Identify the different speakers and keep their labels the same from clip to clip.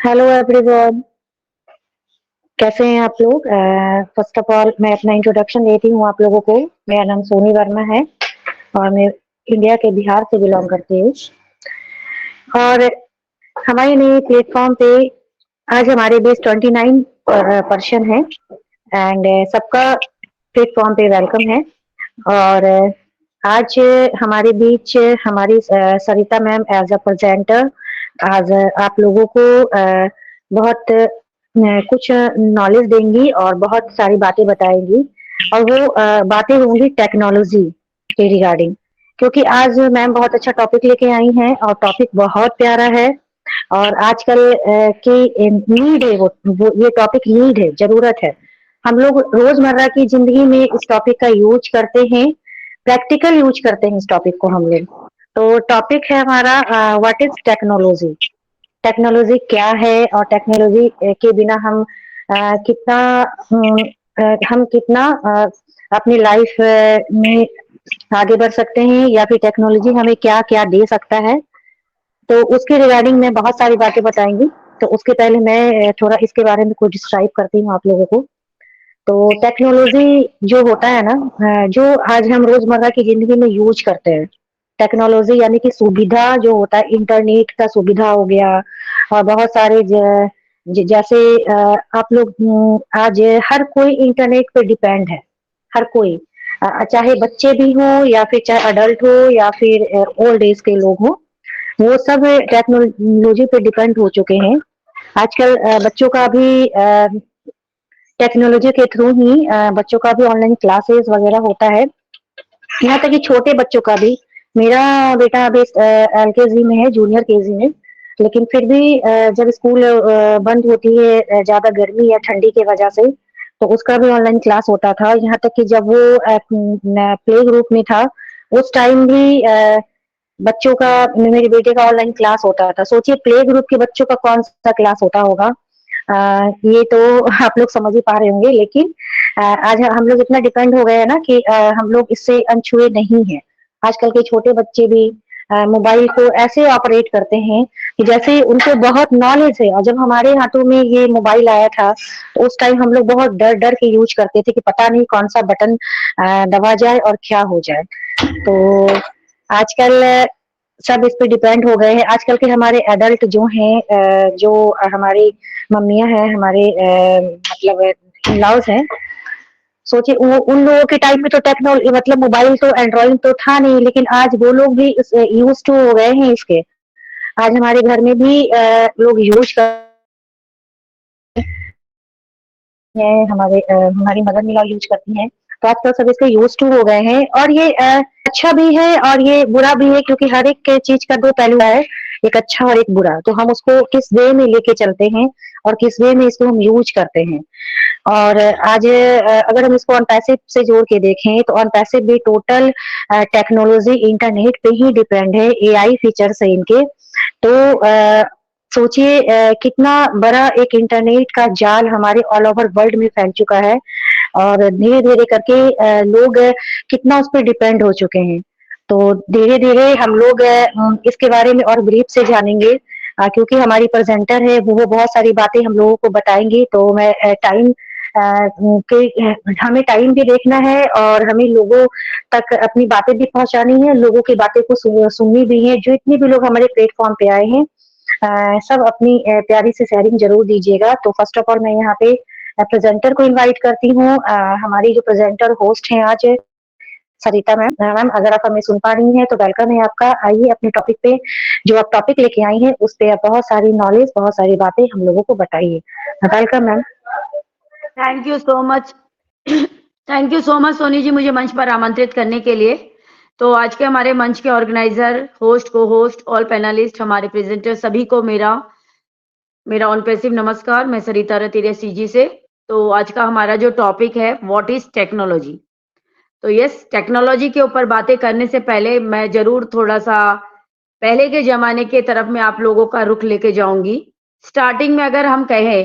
Speaker 1: Hello everyone, कैसे हैं आप लोग? फर्स्ट ऑफ ऑल मैं अपना इंट्रोडक्शन देती हूँ आप लोगों को। मेरा नाम सोनी वर्मा है और मैं इंडिया के बिहार से बिलोंग करती हूँ। और हमारे नए प्लेटफॉर्म पे आज हमारे बीच 29 पर्सन है एंड सबका प्लेटफॉर्म पे वेलकम है। और आज हमारे बीच हमारी सरिता मैम एज अ प्रेजेंटर आज आप लोगों को बहुत कुछ नॉलेज देंगी और बहुत सारी बातें बताएंगी। और वो बातें होंगी टेक्नोलॉजी के रिगार्डिंग, क्योंकि आज मैम बहुत अच्छा टॉपिक लेके आई हैं और टॉपिक बहुत प्यारा है। और आजकल की नीड है, वो ये टॉपिक नीड है, जरूरत है। हम लोग रोजमर्रा की जिंदगी में इस टॉपिक का यूज करते हैं, प्रैक्टिकल यूज करते हैं इस टॉपिक को हम लोग। तो टॉपिक है हमारा व्हाट इज टेक्नोलॉजी। टेक्नोलॉजी क्या है और टेक्नोलॉजी के बिना हम कितना हम कितना अपनी लाइफ में आगे बढ़ सकते हैं, या फिर टेक्नोलॉजी हमें क्या क्या दे सकता है। तो उसके रिगार्डिंग में बहुत सारी बातें बताएंगी। तो उसके पहले मैं थोड़ा इसके बारे में कुछ डिस्क्राइब करती हूँ आप लोगों को। तो टेक्नोलॉजी जो होता है ना, जो आज हम रोजमर्रा की जिंदगी में यूज करते हैं, टेक्नोलॉजी यानी कि सुविधा जो होता है, इंटरनेट का सुविधा हो गया। और बहुत सारे जैसे आप लोग आज हर कोई इंटरनेट पे डिपेंड है। हर कोई, चाहे बच्चे भी हो या फिर चाहे अडल्ट हो या फिर ओल्ड एज के लोग हो, वो सब टेक्नोलॉजी पे डिपेंड हो चुके हैं। आजकल बच्चों का भी टेक्नोलॉजी के थ्रू ही बच्चों का भी ऑनलाइन क्लासेस वगैरह होता है। यहाँ तक कि छोटे बच्चों का भी। मेरा बेटा अभी एलकेजी में है, जूनियर केजी में। लेकिन फिर भी जब स्कूल बंद होती है ज्यादा गर्मी या ठंडी की वजह से, तो उसका भी ऑनलाइन क्लास होता था। यहाँ तक कि जब वो प्ले ग्रुप में था, उस टाइम भी बच्चों का, मेरे बेटे का ऑनलाइन क्लास होता था। सोचिए प्ले ग्रुप के बच्चों का कौन सा क्लास होता होगा। ये तो आप लोग समझ ही पा रहे होंगे। लेकिन आज हम लोग इतना डिपेंड हो गए हैं ना कि हम लोग इससे अनछुए नहीं है। आजकल के छोटे बच्चे भी मोबाइल को ऐसे ऑपरेट करते हैं कि जैसे उनको बहुत नॉलेज है। और जब हमारे हाथों में ये मोबाइल आया था, तो उस टाइम हम लोग बहुत डर डर के यूज करते थे कि पता नहीं कौन सा बटन दबा जाए और क्या हो जाए। तो आजकल सब इस पे डिपेंड हो गए हैं। आजकल के हमारे एडल्ट जो हैं, जो हमारी मम्मियां हैं, हमारे मतलब लॉज हैं, सोचिए वो उन लोगों के टाइम में तो टेक्नोलॉजी मतलब मोबाइल तो एंड्रॉइड तो था नहीं, लेकिन आज वो लोग भी यूज टू हो गए हैं इसके। आज हमारे घर में भी लोग यूज कर हैं, हमारी मदर इन लॉ यूज करती हैं। तो आजकल सब इसके यूज टू हो गए हैं। और ये अच्छा भी है और ये बुरा भी है, क्योंकि हर एक चीज का दो पहलू है, एक अच्छा और एक बुरा। तो हम उसको किस वे में लेके चलते हैं और किस वे में इसको हम यूज करते हैं। और आज अगर हम इसको ऑन पैसिव से जोड़ के देखें, तो ऑन पैसिव भी टोटल टेक्नोलॉजी इंटरनेट पे ही डिपेंड है, एआई फीचर्स है इनके। तो सोचिए कितना बड़ा एक इंटरनेट का जाल हमारे ऑल ओवर वर्ल्ड में फैल चुका है। और धीरे धीरे करके लोग कितना उस पर डिपेंड हो चुके हैं। तो धीरे धीरे हम लोग इसके बारे में और ब्रीफ से जानेंगे, क्योंकि हमारी प्रेजेंटर है, वो बहुत सारी बातें हम लोगों को बताएंगी। तो मैं टाइम के हमें टाइम भी देखना है और हमें लोगों तक अपनी बातें भी पहुंचानी है, लोगों की बातें को सुननी भी है। जो इतने भी लोग हमारे प्लेटफॉर्म पे आए हैं, सब अपनी प्यारी सी शेयरिंग जरूर दीजिएगा। तो फर्स्ट ऑफ ऑल मैं यहाँ पे प्रेजेंटर को इनवाइट करती हूँ। हमारी जो प्रेजेंटर होस्ट हैं आज, सरिता मैम। मैम अगर आप हमें सुन पा रही हैं तो वेलकम है आपका। आइए अपने टॉपिक पे, जो आप टॉपिक लेके आई हैं, उस पे आप बहुत सारी नॉलेज, बहुत सारी बातें हम लोगों को बताइए। Welcome ma'am.
Speaker 2: Thank you so much. Thank you so much Soni ji, मुझे मंच पर आमंत्रित करने के लिए। तो आज के हमारे मंच के ऑर्गेनाइजर, होस्ट, को होस्ट, ऑल पैनलिस्ट, हमारे प्रेजेंटर सभी को मेरा मेरा ऑन पैसिव नमस्कार। मैं सरिता रतिरिया सीजी से। तो आज का हमारा जो टॉपिक है, व्हाट इज टेक्नोलॉजी। तो यस, टेक्नोलॉजी के ऊपर बातें करने से पहले मैं जरूर थोड़ा सा पहले के जमाने के तरफ में आप लोगों का रुख लेके जाऊंगी। स्टार्टिंग में अगर हम कहें,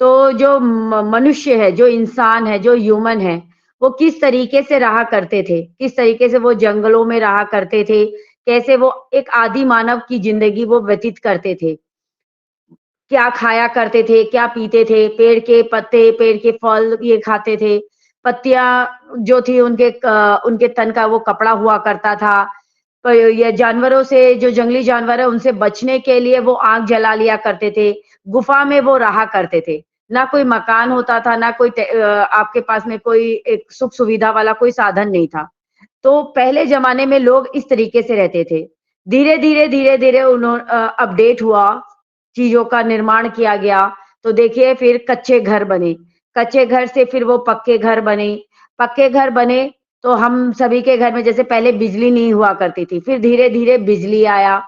Speaker 2: तो जो मनुष्य है, जो इंसान है, जो ह्यूमन है, वो किस तरीके से रहा करते थे, किस तरीके से वो जंगलों में रहा करते थे, कैसे वो एक आदि मानव की जिंदगी वो व्यतीत करते थे। क्या खाया करते थे, क्या पीते थे, पेड़ के पत्ते, पेड़ के फल ये खाते थे, पत्तियाँ जो थी उनके तन का वो कपड़ा हुआ करता था। तो ये जानवरों से जो जंगली जानवर है उनसे बचने के लिए वो आग जला लिया करते थे, गुफा में वो रहा करते थे। ना कोई मकान होता था, ना कोई आपके पास में कोई एक सुख सुविधा वाला कोई साधन नहीं था। तो पहले ज़माने में लोग इस तरीके से रहते थे। धीरे-धीरे, धीरे-धीरे अपडेट हुआ, चीज़ों का निर्माण किया गया, तो देखिए फिर कच्चे घर बने। कच्चे घर से फिर वो पक्के घर बने। पक्के घर बने तो हम सभी के घर में जैसे पहले बिजली नहीं हुआ करती थी, फिर धीरे-धीरे बिजली आया।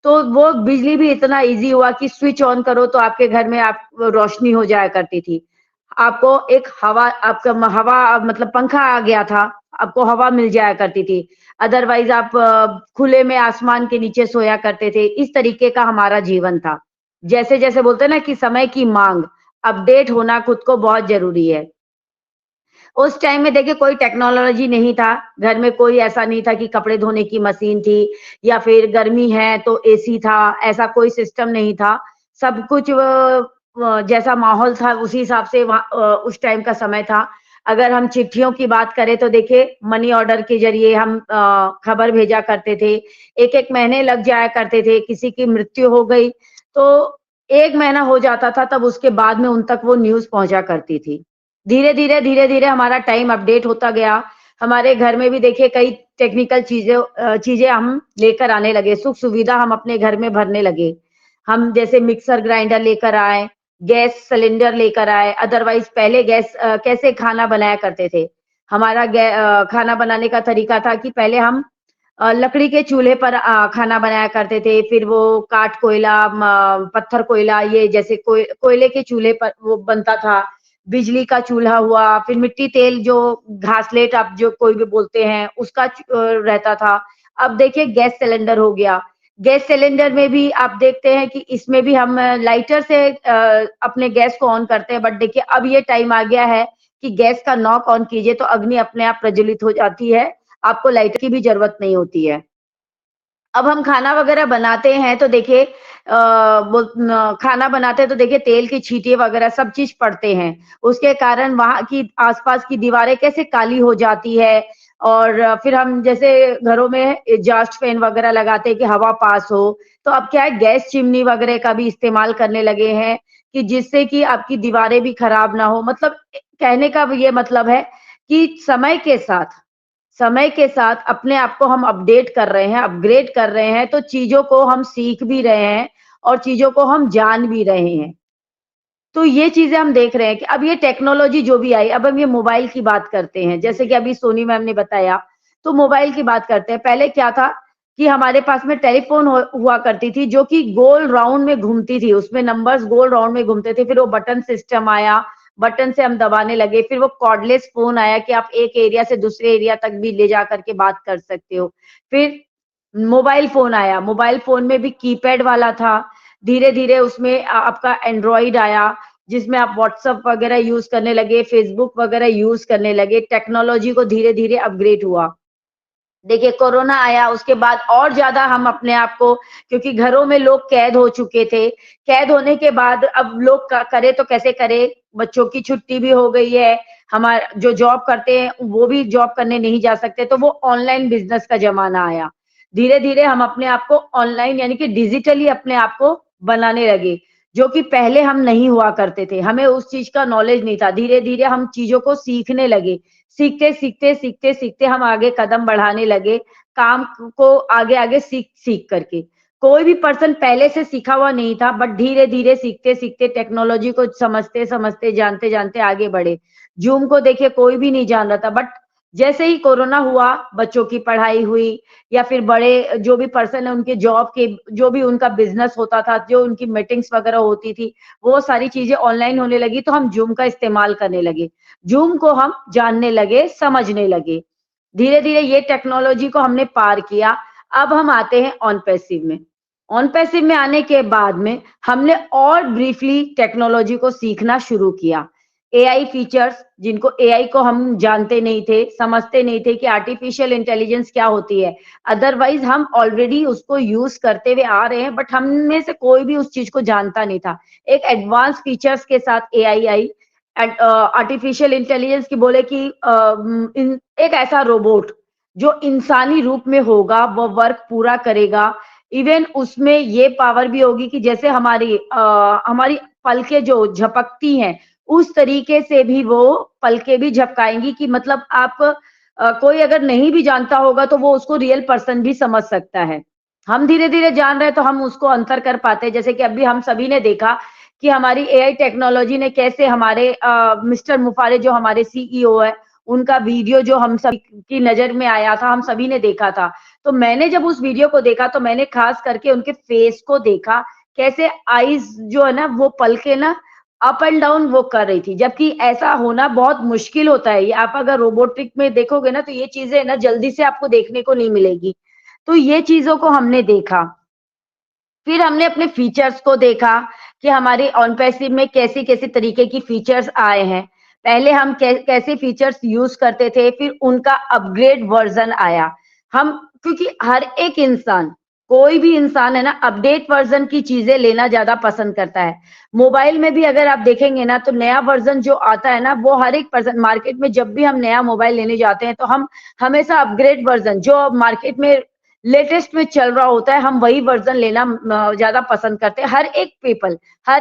Speaker 2: तो वो बिजली भी इतना ईज़ी हुआ कि स्विच ऑन करो तो आपके घर में आप रोशनी हो जाया करती थी। आपको एक हवा मतलब पंखा आ गया था, आपको हवा मिल जाया करती थी। अदरवाइज़ आप खुले में आसमान के नीचे सोया करते थे, इस तरीके का हमारा जीवन था। जैसे-जैसे बोलते हैं ना कि समय की माँग, अपडेट होना खुद को बहुत ज़रूरी है। उस टाइम में देखिए कोई टेक्नोलॉजी नहीं था, घर में कोई ऐसा नहीं था कि कपड़े धोने की मशीन थी या फिर गर्मी है तो एसी था, ऐसा कोई सिस्टम नहीं था। सब कुछ जैसा माहौल था उसी हिसाब से उस टाइम का समय था। अगर हम चिट्ठियों की बात करें तो देखिए मनी ऑर्डर के ज़रिए हम खबर भेजा करते थे। 1-1 महीने लग जाया करते थे, किसी की मृत्यु हो गई तो 1 महीना हो जाता था तब उसके बाद में उन तक वो न्यूज़ पहुँचा करती थी। धीरे-धीरे, धीरे-धीरे हमारा टाइम अपडेट होता गया। हमारे घर में भी देखिए कई टेक्निकल चीज़ें हम लेकर आने लगे, सुख-सुविधा हम अपने घर में भरने लगे। हम जैसे मिक्सर ग्राइंडर लेकर आए, गैस सिलेंडर लेकर आए, अदरवाइज़ पहले कैसे खाना बनाया करते थे। खाना बनाने का तरीका था कि पहले हम लकड़ी के चूल्हे पर खाना बनाया करते थे, फिर वो काठ कोयला पत्थर कोयला ये जैसे कोयले के चूल्हे पर वो बनता था। बिजली का चूल्हा हुआ, फिर मिट्टी तेल जो घासलेट आप जो कोई भी बोलते हैं, उसका रहता था। अब देखिए गैस सिलेंडर हो गया। गैस सिलेंडर में भी आप देखते हैं कि इसमें भी हम लाइटर से अपने गैस को ऑन करते हैं, बट देखिए अब ये टाइम आ गया है कि गैस का नॉक ऑन कीजिए तो अग्नि अपने आप प्रज्वलित हो जाती है, आपको लाइटर की भी ज़रूरत नहीं होती है। अब हम खाना वगैरह बनाते हैं तो देखिए खाना बनाते हैं तो देखिए तेल की छींटे वगैरह सब चीज़ पड़ते हैं। उसके कारण वहाँ की आस-पास की दीवारें कैसे काली हो जाती है और फिर हम जैसे घरों में एग्ज़ॉस्ट फैन वगैरह लगाते हैं कि हवा पास हो। तो अब क्या है गैस चिमनी वगैरह का भी इस्तेमाल करने लगे हैं कि जिससे कि आपकी दीवारें भी खराब ना हो। मतलब कहने का ये मतलब है कि समय के साथ अपने आप को हम अपडेट कर रहे हैं, अपग्रेड कर रहे हैं, तो चीज़ों को हम सीख भी रहे हैं और चीज़ों को हम जान भी रहे हैं। तो ये चीज़ें हम देख रहे हैं कि अब ये टेक्नोलॉजी जो भी आई, अब हम ये मोबाइल की बात करते हैं, जैसे कि अभी सोनी मैम ने बताया, तो मोबाइल की बात करते हैं। पहले क्या था कि हमारे पास में टेलीफ़ोन हुआ करती थी, जो कि गोल राउंड में घूमती थी, उसमें नंबर्स गोल राउंड में घूमते थे, फिर वो बटन सिस्टम आया, बटन से हम दबाने लगे, फिर वो कॉर्डलेस फ़ोन आया कि आप एक एरिया से दूसरे एरिया तक भी ले जा कर के बात कर सकते हो। फिर मोबाइल फ़ोन आया, मोबाइल फ़ोन में भी कीपैड वाला था, धीरे-धीरे उसमें आपका एंड्रॉइड आया, जिसमें आप व्हाट्सएप वगैरह यूज़ करने लगे, फेसबुक वगैरह यूज़ करने लगे, टेक्नोलॉजी को धीरे-धीरे अपग्रेड हुआ। देखिए कोरोना आया उसके बाद और ज़्यादा हम अपने आप को क्योंकि घरों में लोग कैद हो चुके थे, कैद होने के बाद अब लोग क करे तो कैसे करे? बच्चों की छुट्टी भी हो गई है, जो जॉब करते हैं वो भी जॉब करने नहीं जा सकते, तो वो ऑनलाइन बिज़नेस का ज़माना आया। धीरे-धीरे हम अपने आप को ऑनलाइन यानी कि डिजिटली अपने आप को बनाने लगे, जो कि पहले हम नहीं हुआ करते थे, हमें उस चीज़ का नॉलेज नहीं था। धीरे-धीरे हम चीज़ों को सीखने लगे, सीखते हम आगे कदम बढ़ाने लगे, काम को आगे-आगे सीख करके। कोई भी पर्सन पहले से सीखा हुआ नहीं था बट धीरे-धीरे सीखते-सीखते टेक्नोलॉजी को समझते-समझते, जानते-जानते आगे बढ़े। ज़ूम को देखिए कोई भी नहीं जान रहा था बट जैसे ही कोरोना हुआ, बच्चों की पढ़ाई हुई या फिर बड़े जो भी पर्सन है उनके जॉब के जो भी उनका बिज़नेस होता था, जो उनकी मीटिंग्स वगैरह होती थी, वो सारी चीज़ें ऑनलाइन होने लगी तो हम ज़ूम का इस्तेमाल करने लगे। ज़ूम को हम जानने लगे, समझने लगे। धीरे-धीरे ये टेक्नोलॉजी को हमने पार किया। अब हम आते हैं ऑन पैसिव में। ऑन पैसिव में आने के बाद में हमने और ब्रीफली टेक्नोलॉजी को सीखना शुरू किया। एआई फीचर्स, जिनको एआई को हम जानते नहीं थे, समझते नहीं थे कि आर्टिफिशियल इंटेलिजेंस क्या होती है। अदरवाइज हम ऑलरेडी उसको यूज करते हुए आ रहे हैं, बट हम में से कोई भी उस चीज को जानता नहीं था। एक एडवांस फीचर्स के साथ एआई आई, आर्टिफिशियल इंटेलिजेंस की बोले कि एक ऐसा रोबोट जो इंसानी रूप में होगा, वो वर्क पूरा करेगा। इवन उसमें ये पावर भी होगी कि जैसे हमारी पलकें जो झपकती हैं, उस तरीके से भी वो पलकें भी झपकाएंगी कि मतलब आप कोई अगर नहीं भी जानता होगा तो वो उसको रियल पर्सन भी समझ सकता है। हम धीरे-धीरे जान रहे हैं तो हम उसको अंतर कर पाते हैं। जैसे कि अभी हम सभी ने देखा कि हमारी एआई टेक्नोलॉजी ने कैसे हमारे मिस्टर मुफारे जो हमारे सीईओ है, उनका वीडियो जो हम सब की नज़र में आया था, हम सभी ने देखा था। तो मैंने जब उस वीडियो को देखा तो मैंने खास करके उनके फेस को देखा, कैसे आईज़ जो है ना वो पलकें ना अप एंड डाउन वो कर रही थी, जबकि ऐसा होना बहुत मुश्किल होता है। ये आप अगर रोबोटिक में देखोगे ना तो ये चीज़ें ना जल्दी से आपको देखने को नहीं मिलेगी। तो ये चीज़ों को हमने देखा। फिर हमने अपने फीचर्स को देखा कि हमारे ऑन पैसिव में कैसे-कैसे तरीके की फीचर्स आए हैं। पहले हम कैसे फीचर्स यूज़ करते थे, फिर उनका अपग्रेड वर्ज़न आया। हम क्योंकि हर एक इंसान, कोई भी इंसान है ना अपडेट वर्ज़न की चीज़ें लेना ज़्यादा पसंद करता है। मोबाइल में भी अगर आप देखेंगे ना तो नया वर्ज़न जो आता है ना वो हर एक पर्सन मार्केट में जब भी हम नया मोबाइल लेने जाते हैं तो हम हमेशा अपग्रेड वर्ज़न जो मार्केट में लेटेस्ट में चल रहा होता है, हम वही वर्ज़न लेना ज़्यादा पसंद करते हैं। हर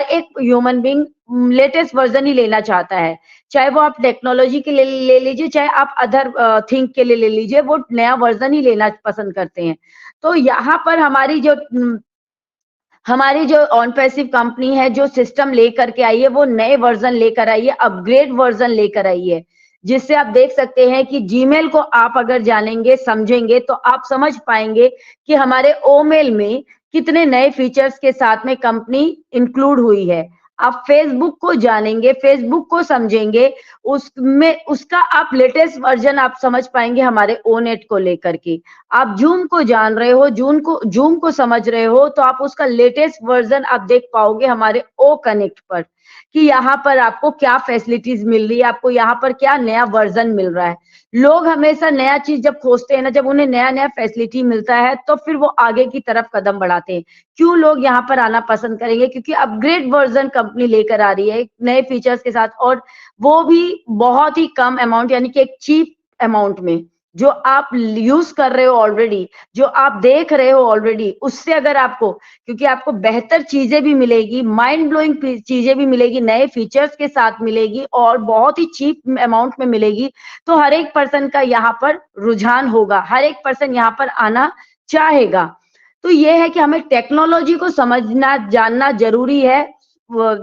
Speaker 2: एक ह्यूमन बीइंग लेटेस्ट वर्ज़न ही लेना चाहता है। चाहे वो आप टेक्नोलॉजी के लिए ले लीजिए, चाहे आप अदर थिंग के लिए ले लीजिए, वो नया वर्ज़न ही लेना पसंद करते हैं। तो यहाँ पर हमारी जो ऑन पैसिव कंपनी है, जो सिस्टम लेकर के आई है, वो नए वर्ज़न लेकर आई है, अपग्रेड वर्ज़न लेकर आई है। जिससे आप देख सकते हैं कि जीमेल को आप अगर जानेंगे, समझेंगे, तो आप समझ पाएँगे कि हमारे ओमेल में कितने नए फीचर्स के साथ में कंपनी इंक्लूड हुई है। आप फेसबुक को जानेंगे, फेसबुक को समझेंगे, उसमें उसका आप लेटेस्ट वर्ज़न आप समझ पाएँगे हमारे ओनेट को लेकर के। आप ज़ूम को जान रहे हो, ज़ूम को समझ रहे हो, तो आप उसका लेटेस्ट वर्ज़न आप देख पाओगे हमारे ओ कनेक्ट पर, कि यहाँ पर आपको क्या फैसिलिटीज़ मिल रही है, आपको यहाँ पर क्या नया वर्ज़न मिल रहा है। लोग हमेशा नया चीज़ जब खोजते हैं ना, जब उन्हें नया-नया फैसिलिटी मिलता है, तो फिर वो आगे की तरफ कदम बढ़ाते हैं। क्यों लोग यहाँ पर आना पसंद करेंगे? क्योंकि अपग्रेड वर्ज़न कंपनी लेकर आ रही है, नए फीचर्स के साथ और वो भी बहुत ही कम अमाउंट यानी कि एक चीप अमाउंट में। जो आप यूज़ कर रहे हो ऑलरेडी, जो आप देख रहे हो ऑलरेडी, उससे अगर आपको क्योंकि आपको बेहतर चीज़ें भी मिलेगी, माइंड ब्लोइंग चीज़ें भी मिलेगी, नए फीचर्स के साथ मिलेगी और बहुत ही चीप अमाउंट में मिलेगी, तो हर एक पर्सन का यहाँ पर रुझान होगा, हर एक पर्सन यहाँ पर आना चाहेगा। तो ये है कि हमें टेक्नोलॉजी को समझना, जानना ज़रूरी है। व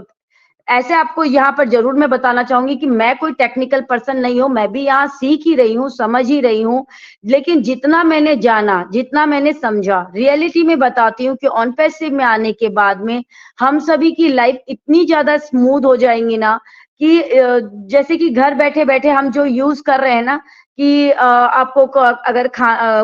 Speaker 2: ऐसे आपको यहाँ पर ज़रूर मैं बताना चाहूँगी कि मैं कोई टेक्निकल पर्सन नहीं हूँ, मैं भी यहाँ सीख ही रही हूँ, समझ ही रही हूँ। लेकिन जितना मैंने जाना, जितना मैंने समझा, रियलिटी में बताती हूँ कि ऑन पैसिव में आने के बाद में हम सभी की लाइफ इतनी ज़्यादा स्मूथ हो जाएँगी ना कि जैसे कि घर बैठे-बैठे हम जो यूज़ कर रहे हैं ना कि आपको अगर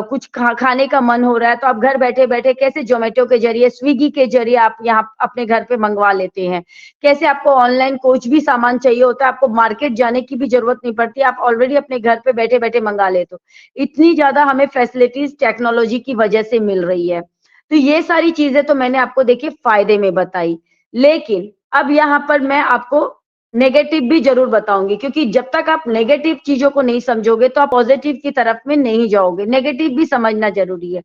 Speaker 2: कुछ खाने का मन हो रहा है, तो आप घर बैठे-बैठे कैसे ज़ोमैटो के ज़रिए, स्विगी के ज़रिए आप यहाँ अपने घर पे मँगवा लेते हैं। कैसे आपको ऑनलाइन कुछ भी सामान चाहिए होता है, आपको मार्केट जाने की भी ज़रूरत नहीं पड़ती, आप ऑलरेडी अपने घर पे बैठे-बैठे मँगा लेते हो। इतनी ज़्यादा हमें फैसिलिटीज़ टेक्नोलॉजी की वजह से मिल रही है। तो ये सारी चीज़ें तो मैंने आपको देखिए फ़ायदे में बताई। लेकिन अब यहाँ पर मैं आपको नेगेटिव भी ज़रूर बताऊँगी क्योंकि जब तक आप नेगेटिव चीज़ों को नहीं समझोगे, तो आप पॉज़िटिव की तरफ में नहीं जाओगे। नेगेटिव भी समझना ज़रूरी है।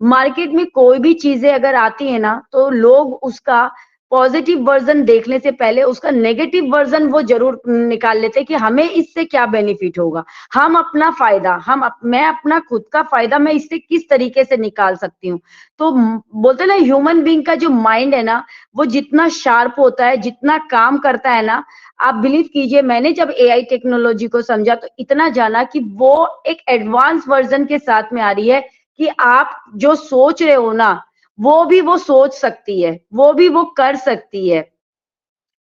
Speaker 2: मार्केट में कोई भी चीज़ें अगर आती हैं ना, तो लोग उसका पॉजिटिव वर्ज़न देखने से पहले उसका नेगेटिव वर्ज़न वो ज़रूर निकाल लेते हैं कि हमें इससे क्या बेनिफिट होगा। हम अपना फ़ायदा मैं अपना खुद का फ़ायदा मैं इससे किस तरीके से निकाल सकती हूँ। तो बोलते हैं ना ह्यूमन बीइंग का जो माइंड है ना, वो जितना शार्प होता है, जितना काम करता है ना, आप बिलीव कीजिए मैंने जब एआई टेक्नोलॉजी को समझा तो इतना जाना कि वो एक एडवांस वर्ज़न के साथ में आ रही है कि आप जो सोच रहे हो ना, वो सोच सकती है, वो भी वो कर सकती है।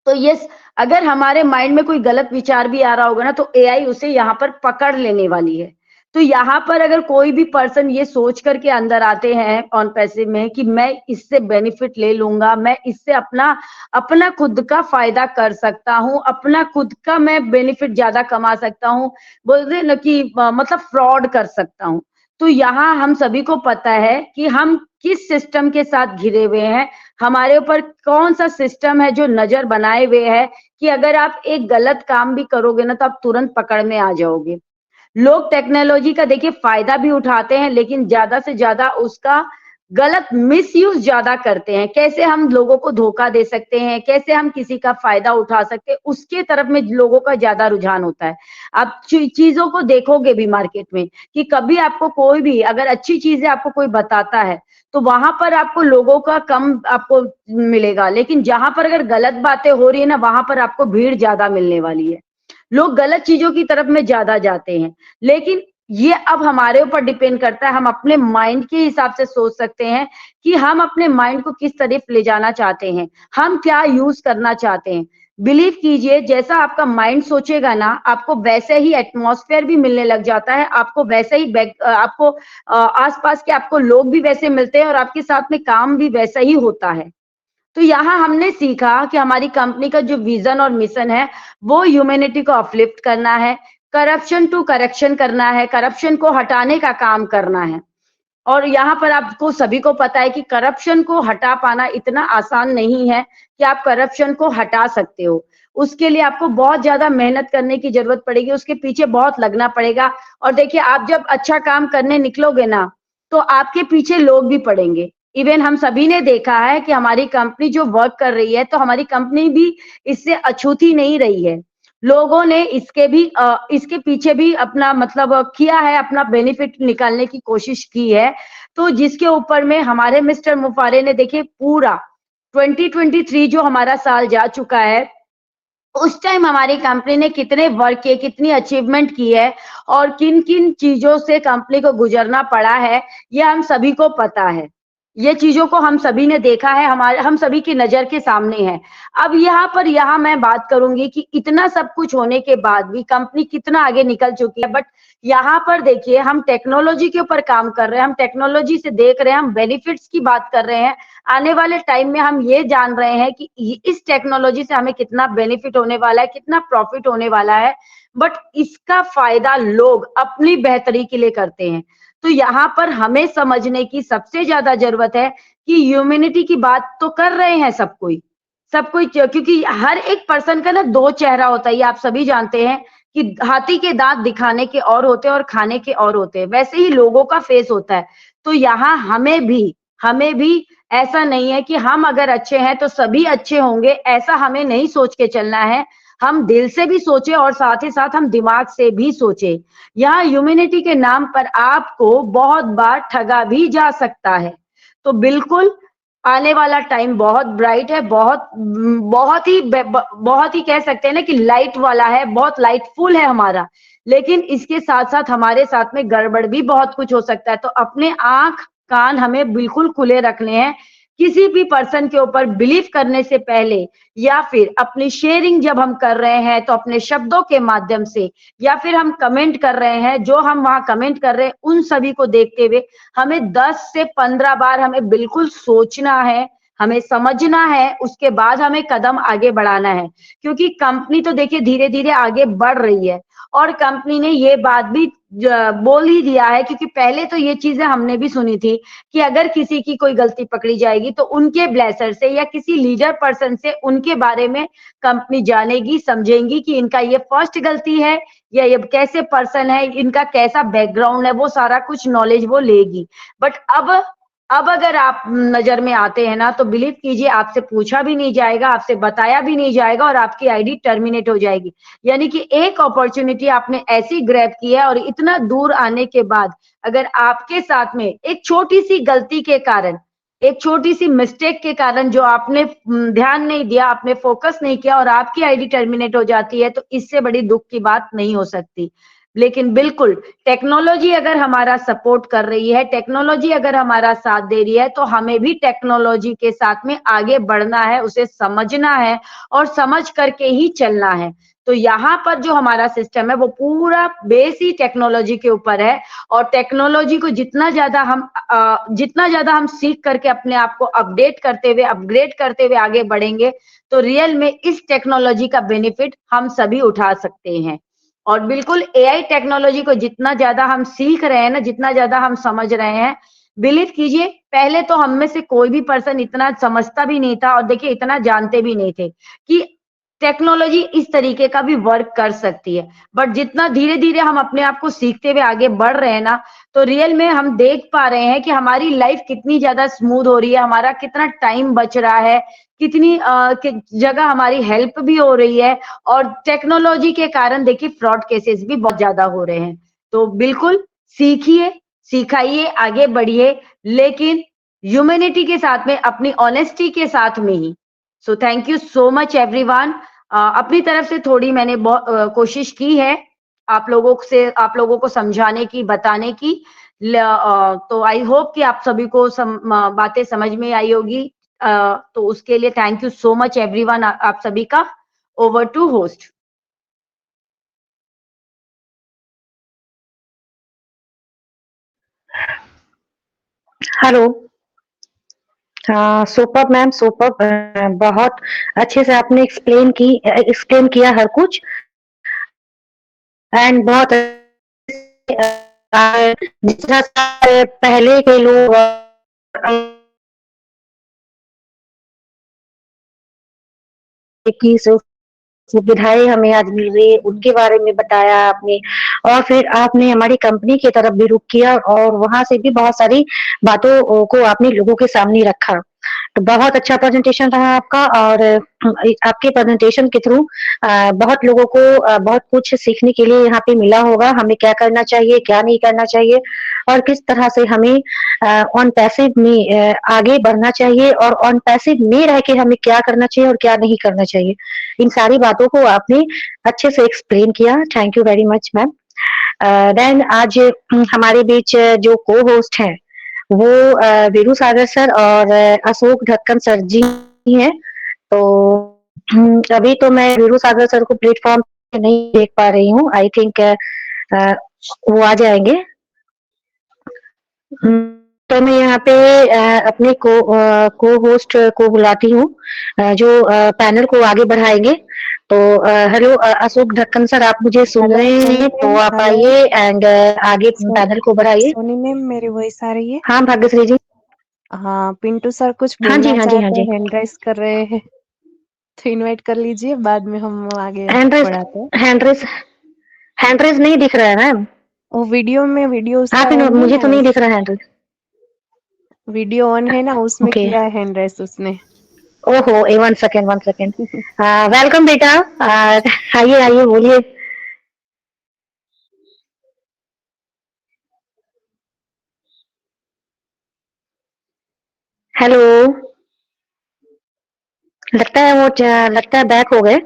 Speaker 2: तो यस, अगर हमारे माइंड में कोई गलत विचार भी आ रहा होगा ना, तो एआई उसे यहाँ पर पकड़ लेने वाली है। तो यहाँ पर अगर कोई भी पर्सन ये सोच करके अंदर आते हैं ऑन पैसिव में कि मैं इससे बेनिफिट ले लूंगा, मैं इससे अपना खुद का फायदा कर सकता हूँ, अपना खुद का मैं बेनिफिट ज्यादा कमा सकता हूँ, बोलते हैं ना कि मतलब फ्रॉड कर सकता हूँ। तो यहाँ हम सभी को पता है कि हम किस सिस्टम के साथ घिरे हुए हैं, हमारे ऊपर कौन सा सिस्टम है जो नजर बनाए हुए है कि अगर आप एक गलत काम भी करोगे ना तो आप तुरंत पकड़ में आ जाओगे। लोग टेक्नोलॉजी का देखिए फायदा भी उठाते हैं, लेकिन ज्यादा से ज्यादा उसका गलत मिसयूज ज्यादा करते हैं। कैसे हम लोगों को धोखा दे सकते हैं, कैसे हम किसी का फायदा उठा सकते हैं, उसके तरफ में लोगों का ज्यादा रुझान होता है। आप चीजों को देखोगे भी मार्केट में कि कभी आपको कोई भी अगर अच्छी चीजें आपको कोई बताता है तो वहां पर आपको लोगों का कम आपको मिलेगा, लेकिन जहां पर अगर गलत बातें हो रही है ना वहां पर आपको भीड़ ज्यादा मिलने वाली है। लोग गलत चीजों की तरफ में ज्यादा जाते हैं, लेकिन ये अब हमारे ऊपर डिपेंड करता है। हम अपने माइंड के हिसाब से सोच सकते हैं कि हम अपने माइंड को किस तरफ ले जाना चाहते हैं, हम क्या यूज करना चाहते हैं। बिलीव कीजिए, जैसा आपका माइंड सोचेगा ना, आपको वैसे ही एटमॉस्फेयर भी मिलने लग जाता है, आपको वैसे ही आपको आसपास के आपको लोग भी वैसे मिलते हैं और आपके साथ में काम भी वैसा ही होता है। तो यहाँ हमने सीखा कि हमारी कंपनी का जो विजन और मिशन है वो ह्यूमैनिटी को अपलिफ्ट करना है, करप्शन टू करेक्शन करना है, करप्शन को हटाने का काम करना है। और यहाँ पर आपको सभी को पता है कि करप्शन को हटा पाना इतना आसान नहीं है कि आप करप्शन को हटा सकते हो। उसके लिए आपको बहुत ज्यादा मेहनत करने की जरूरत पड़ेगी, उसके पीछे बहुत लगना पड़ेगा। और देखिए, आप जब अच्छा काम करने निकलोगे ना तो आपके पीछे लोग भी पड़ेंगे। इवन हम सभी ने देखा है कि हमारी कंपनी जो वर्क कर रही है तो हमारी कंपनी भी इससे अछूती नहीं रही है। लोगों ने इसके पीछे भी अपना मतलब किया है, अपना बेनिफिट निकालने की कोशिश की है। तो जिसके ऊपर में हमारे मिस्टर मुफारे ने देखिए पूरा 2023 जो हमारा साल जा चुका है, उस टाइम हमारी कंपनी ने कितने वर्क किए, कितनी अचीवमेंट की है और किन किन चीजों से कंपनी को गुजरना पड़ा है, ये हम सभी को पता है। ये चीजों को हम सभी ने देखा है, हम सभी की नजर के सामने है। अब यहाँ मैं बात करूंगी कि इतना सब कुछ होने के बाद भी कंपनी कितना आगे निकल चुकी है। बट यहाँ पर देखिए, हम टेक्नोलॉजी के ऊपर काम कर रहे हैं, हम टेक्नोलॉजी से देख रहे हैं, हम बेनिफिट्स की बात कर रहे हैं। आने वाले टाइम में हम ये जान रहे हैं कि इस टेक्नोलॉजी से हमें कितना बेनिफिट होने वाला है, कितना प्रॉफिट होने वाला है। बट इसका फायदा लोग अपनी बेहतरी के लिए करते हैं। तो यहाँ पर हमें समझने की सबसे ज्यादा जरूरत है कि ह्यूमैनिटी की बात तो कर रहे हैं सब कोई, क्योंकि हर एक पर्सन का ना दो चेहरा होता है, ये आप सभी जानते हैं कि हाथी के दांत दिखाने के और होते हैं और खाने के और होते हैं, वैसे ही लोगों का फेस होता है। तो यहाँ हमें भी ऐसा नहीं है कि हम अगर अच्छे हैं तो सभी अच्छे होंगे, ऐसा हमें नहीं सोच के चलना है। हम दिल से भी सोचे और साथ ही साथ हम दिमाग से भी सोचे। यहाँ ह्यूमैनिटी के नाम पर आपको बहुत बार ठगा भी जा सकता है। तो बिल्कुल आने वाला टाइम बहुत ब्राइट है, बहुत ही कह सकते हैं ना कि लाइट वाला है, बहुत लाइटफुल है हमारा। लेकिन इसके साथ साथ हमारे साथ में गड़बड़ भी बहुत कुछ हो सकता है। तो अपने आंख कान हमें बिल्कुल खुले रखने हैं। किसी भी पर्सन के ऊपर बिलीव करने से पहले या फिर अपनी शेयरिंग जब हम कर रहे हैं तो अपने शब्दों के माध्यम से, या फिर हम कमेंट कर रहे हैं, जो हम वहां कमेंट कर रहे हैं उन सभी को देखते हुए हमें 10 से 15 बार हमें बिल्कुल सोचना है, हमें समझना है, उसके बाद हमें कदम आगे बढ़ाना है। क्योंकि कंपनी तो देखिए धीरे धीरे आगे बढ़ रही है और कंपनी ने ये बात भी बोल ही दिया है, क्योंकि पहले तो ये चीजें हमने भी सुनी थी कि अगर किसी की कोई गलती पकड़ी जाएगी तो उनके ब्लेसर से या किसी लीडर पर्सन से उनके बारे में कंपनी जानेगी, समझेंगी कि इनका ये फर्स्ट गलती है या ये कैसे पर्सन है, इनका कैसा बैकग्राउंड है, वो सारा कुछ नॉलेज वो लेगी। बट अब अगर आप नजर में आते हैं ना तो बिलीव कीजिए, आपसे पूछा भी नहीं जाएगा, आपसे बताया भी नहीं जाएगा और आपकी आईडी टर्मिनेट हो जाएगी। यानी कि एक अपॉर्चुनिटी आपने ऐसी ग्रैब की है और इतना दूर आने के बाद अगर आपके साथ में एक छोटी सी गलती के कारण, एक छोटी सी मिस्टेक के कारण जो आपने ध्यान नहीं दिया, आपने फोकस नहीं किया और आपकी आईडी टर्मिनेट हो जाती है, तो इससे बड़ी दुख की बात नहीं हो सकती। लेकिन बिल्कुल टेक्नोलॉजी अगर हमारा सपोर्ट कर रही है, टेक्नोलॉजी अगर हमारा साथ दे रही है, तो हमें भी टेक्नोलॉजी के साथ में आगे बढ़ना है, उसे समझना है और समझ करके ही चलना है। तो यहाँ पर जो हमारा सिस्टम है वो पूरा बेस ही टेक्नोलॉजी के ऊपर है, और टेक्नोलॉजी को जितना ज्यादा हम सीख करके अपने आप को अपडेट करते हुए, अपग्रेड करते हुए आगे बढ़ेंगे, तो रियल में इस टेक्नोलॉजी का बेनिफिट हम सभी उठा सकते हैं। और बिल्कुल एआई टेक्नोलॉजी को जितना ज्यादा हम सीख रहे हैं ना, जितना ज्यादा हम समझ रहे हैं, बिलीव कीजिए पहले तो हम में से कोई भी पर्सन इतना समझता भी नहीं था, और देखिए इतना जानते भी नहीं थे कि टेक्नोलॉजी इस तरीके का भी वर्क कर सकती है। बट जितना धीरे धीरे हम अपने आप को सीखते हुए आगे बढ़ रहे हैं ना, तो रियल में हम देख पा रहे हैं कि हमारी लाइफ कितनी ज्यादा स्मूथ हो रही है, हमारा कितना टाइम बच रहा है, कितनी जगह हमारी हेल्प भी हो रही है, और टेक्नोलॉजी के कारण देखिए फ्रॉड केसेस भी बहुत ज्यादा हो रहे हैं। तो बिल्कुल सीखिए, सिखाइए, आगे बढ़िए, लेकिन ह्यूमैनिटी के साथ में, अपनी ऑनेस्टी के साथ में ही। So thank you so much everyone. अपनी तरफ से थोड़ी मैंने कोशिश की है आप लोगों को समझाने की, बताने की। तो आई होप कि आप सभी को बातें समझ में आई होगी। तो उसके लिए thank you so much everyone, आप सभी का। Over to host.
Speaker 1: Hello. Super ma'am, super. बहुत अच्छे से आपने एक्सप्लेन किया हर कुछ, एंड बहुत जिस तरह से पहले के लोग की सुविधाएं हमें आज मिल रही है, उनके बारे में बताया आपने, और फिर आपने हमारी कंपनी की तरफ भी रुख किया, और वहां से भी बहुत सारी बातों को आपने लोगों के सामने रखा। तो बहुत अच्छा प्रेजेंटेशन रहा आपका, और आपके प्रेजेंटेशन के थ्रू बहुत लोगों को बहुत कुछ सीखने के लिए यहाँ पे मिला होगा, हमें क्या करना चाहिए, क्या नहीं करना चाहिए, और किस तरह से हमें ऑन पैसिव में आगे बढ़ना चाहिए, और ऑन पैसिव में रह के हमें क्या करना चाहिए और क्या नहीं करना चाहिए। इन सारी बातों को आपने अच्छे से एक्सप्लेन किया। Thank you very much ma'am. Then आज हमारे बीच जो को होस्ट हैं वो वीरू सागर सर और अशोक ढक्कन सर जी हैं। तो अभी तो मैं वीरू सागर सर को प्लेटफॉर्म पे नहीं देख पा रही हूँ। आई थिंक वो आ जाएंगे। तो मैं यहाँ पे अपने को होस्ट को बुलाती हूँ, जो पैनल को आगे बढ़ाएंगे। तो हेलो अशोक ढक्कन सर, आप मुझे सुन रहे हैं? तो आप आइए एंड आगे पैनल को बढ़ाइए।
Speaker 3: सोनी मैम, मेरी वॉइस आ रही है?
Speaker 1: हाँ भाग्यश्री जी।
Speaker 3: हाँ, पिंटू सर कुछ
Speaker 1: हाँ जी,
Speaker 3: बोलना
Speaker 1: हाँ जी, हाँ
Speaker 3: चाहते
Speaker 1: जी।
Speaker 3: हैं, हैंड राइज कर रहे हैं, तो इनवाइट कर लीजिए, बाद में हम आगे
Speaker 1: हैंड रेस
Speaker 3: बढ़ाते हैं।
Speaker 1: हैंड रेस नहीं दिख रहा है मैम।
Speaker 3: वो वीडियो उसका
Speaker 1: आप
Speaker 3: ऑन है
Speaker 1: मुझे
Speaker 3: ना,
Speaker 1: तो नहीं दिख रहा है हैंड रेस।
Speaker 3: वीडियो ऑन है ना, उसमें
Speaker 1: ओके।
Speaker 3: किया है हैंड राइज उसने।
Speaker 1: ओहो, 1 सेकेंड 1 सेकेंड। वेलकम बेटा। आइए आइए, बोलिए। हेलो। लगता है बैक हो गए।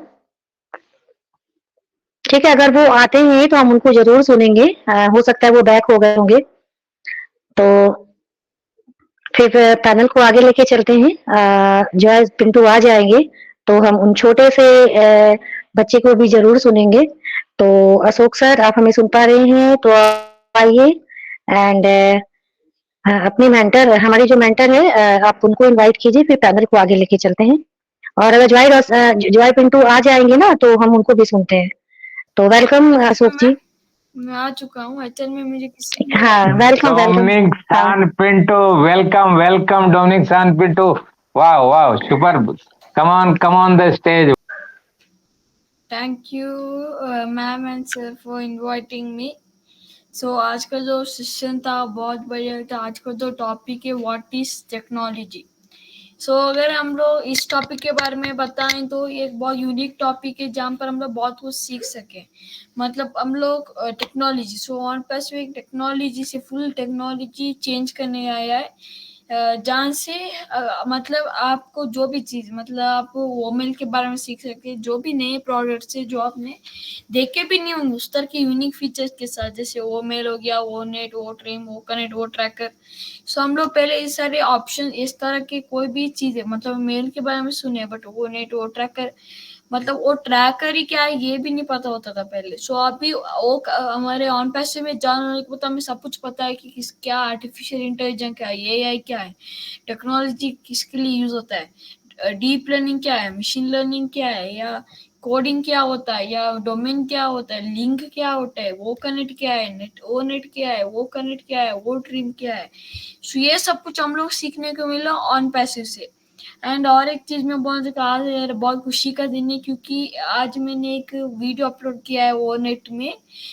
Speaker 1: ठीक है, अगर वो आते हैं तो हम उनको जरूर सुनेंगे। हो सकता है वो बैक हो गए होंगे। तो फिर पैनल को आगे लेके चलते हैं। जो पिंटू आ जाएंगे तो हम उन छोटे से बच्चे को भी जरूर सुनेंगे। तो अशोक सर, आप हमें सुन पा रहे हैं तो आइए एंड अपने मेंटर, हमारे जो मेंटर है, आप उनको इनवाइट कीजिए, फिर पैनल को आगे लेके चलते हैं। और अगर जॉय पिंटू आ जाएंगे ना तो हम उनको भी सुनते हैं। तो वेलकम अशोक जी।
Speaker 4: मैं आ चुका हूँ। एक्चुअल में मुझे किसी
Speaker 1: हाँ, welcome welcome.
Speaker 5: Dominic San Pinto, welcome, welcome, Dominic San Pinto. Wow, wow, superb. Come on the stage.
Speaker 4: Thank you ma'am and sir for inviting me. So आज का जो सेशन था बहुत बढ़िया था। आज का जो टॉपिक है व्हाट इज टेक्नोलॉजी। सो अगर हम लोग इस टॉपिक के बारे में बताएं तो ये एक बहुत यूनिक टॉपिक है जहाँ पर हम लोग बहुत कुछ सीख सकें। मतलब हम लोग technology, so on Pacific technology से फुल टेक्नोलॉजी चेंज करने आया है। जहाँ से मतलब आपको जो भी चीज़, मतलब आप वोमेल के बारे में सीख सकते हैं, जो भी नए प्रोडक्ट्स है जो आपने देखे भी नहीं होंगे उस तरह के यूनिक फीचर्स के साथ, जैसे वो मेल हो गया, वो नेट, वो ट्रिम, वो कनेक्ट, वो ट्रैकर। सो हम लोग पहले इस सारे ऑप्शन, इस तरह के कोई भी चीज़ है, मतलब मेल के बारे में सुने, बट वो नेट, वो ट्रैकर मतलब वो ट्रैकर ही क्या है ये भी नहीं पता होता था पहले। सो अभी वो हमारे ऑन पैसे में जान होने के बाद हमें सब कुछ पता है कि क्या आर्टिफिशियल इंटेलिजेंस क्या है, एआई क्या है, टेक्नोलॉजी किसके लिए यूज होता है, डीप लर्निंग क्या है, मशीन लर्निंग क्या है, या कोडिंग क्या होता है, या डोमेन क्या होता है, लिंक क्या होता है, वो कनेक्ट क्या है, नेट क्या है, वो कनेक्ट क्या है, वो ट्रिम क्या है। सो ये सब कुछ हम लोग सीखने को मिला ऑन पैसिव से। एंड और एक चीज मैं बोलना चाहता हूँ, आज यार बहुत खुशी का दिन है क्योंकि आज मैंने एक वीडियो अपलोड किया है वो नेट में।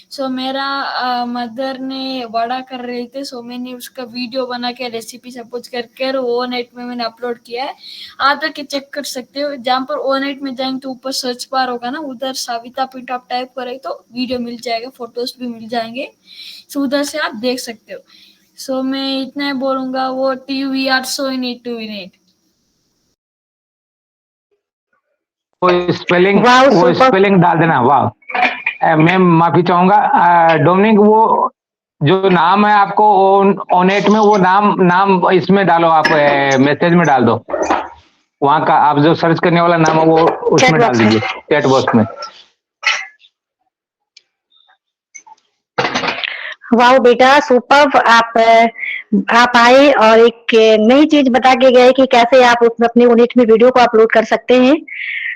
Speaker 4: सो मेरा मदर ने वड़ा कर रहे थे, सो मैंने उसका वीडियो बना के रेसिपी सब कुछ करके वो नेट में मैंने अपलोड किया है। आप जाके चेक कर सकते हो, जहाँ पर ओ नेट में जाएंगे तो ऊपर सर्च बार होगा ना, उधर सविता पिंटू आप टाइप करेंगे तो वीडियो मिल जाएगा, फोटोज भी मिल जाएंगे। सो उधर से आप देख सकते हो। सो मैं इतना ही बोलूंगा, वो we are so in it to win it.
Speaker 1: Wow
Speaker 5: वो
Speaker 1: सुपर।
Speaker 5: स्पेलिंग डाल देना। वाह, मैं माफी चाहूंगा डोमिनिक, वो जो नाम है आपको ओनेट में, वो नाम नाम इसमें डालो, आप मैसेज में डाल दो। वहाँ का आप जो सर्च करने वाला नाम है वो
Speaker 1: चैट
Speaker 5: उसमें डाल
Speaker 1: बॉक्स में।
Speaker 5: दीजिए, चैट बॉक्स में।
Speaker 1: वाओ बेटा सुपर, आप आए और एक नई चीज बता के गए कि कैसे आप उसमें अपने यूनिट में वीडियो को अपलोड कर सकते हैं।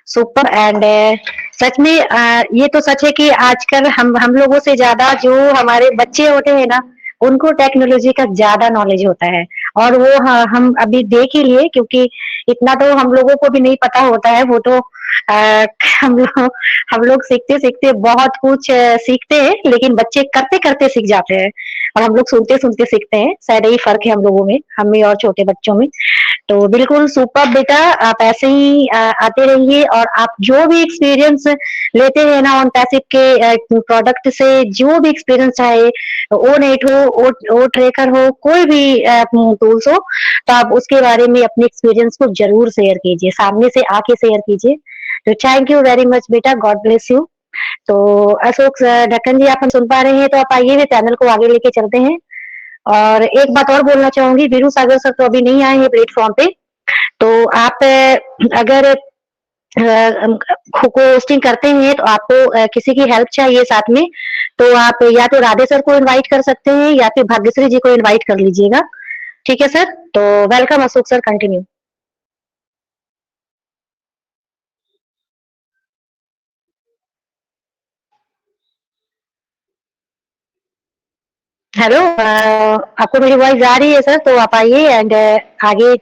Speaker 1: सुपर। एंड सच में ये तो सच है कि आजकल हम लोगों से ज्यादा जो हमारे बच्चे होते हैं ना, उनको टेक्नोलॉजी का ज्यादा नॉलेज होता है। और वो हम अभी देख ही लिए, क्योंकि इतना तो हम लोगों को भी नहीं पता होता है। वो तो आ, हम लोग सीखते सीखते बहुत कुछ सीखते हैं, लेकिन बच्चे करते करते सीख जाते हैं और हम लोग सुनते सुनते सीखते हैं। शायद यही फर्क है हम लोगों में, हम में और छोटे बच्चों में। तो बिल्कुल सुपर बेटा, आप ऐसे ही आते रहिए और आप जो भी एक्सपीरियंस लेते हैं ना ऑन पैसिव के प्रोडक्ट से, जो भी एक्सपीरियंस चाहे ओ नेट हो, ओ ट्रेकर हो, कोई भी टूल्स हो, तो आप उसके बारे में अपने एक्सपीरियंस को जरूर शेयर कीजिए, सामने से आके शेयर कीजिए। तो थैंक यू वेरी मच बेटा, गॉड ब्लेस यू। तो अशोक ढक्कन जी, आप हम सुन पा रहे हैं तो आप आइए, भी पैनल को आगे लेके चलते हैं। और एक बात और बोलना चाहूंगी, वीरू सागर सर तो अभी नहीं आए हैं प्लेटफॉर्म पे, तो आप अगर होस्टिंग करते हैं तो आपको किसी की हेल्प चाहिए साथ में, तो आप या तो राधे सर को इनवाइट कर सकते हैं या फिर भाग्यश्री जी को इनवाइट कर लीजिएगा। ठीक है सर, तो welcome Ashok sir, continue. Hello, आपको मेरी वॉइस आ रही है सर? तो आप आइए एंड आगे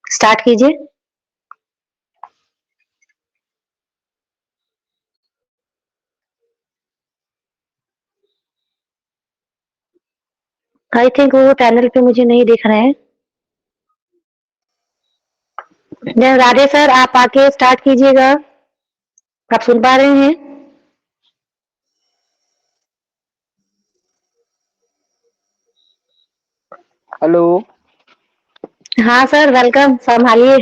Speaker 1: स्टार्ट कीजिए। आई थिंक वो पैनल पे मुझे नहीं दिख रहे हैं। राधे सर, आप आके स्टार्ट कीजिएगा। आप सुन पा रहे हैं?
Speaker 6: हेलो।
Speaker 1: हाँ सर, वेलकम, संभालिए।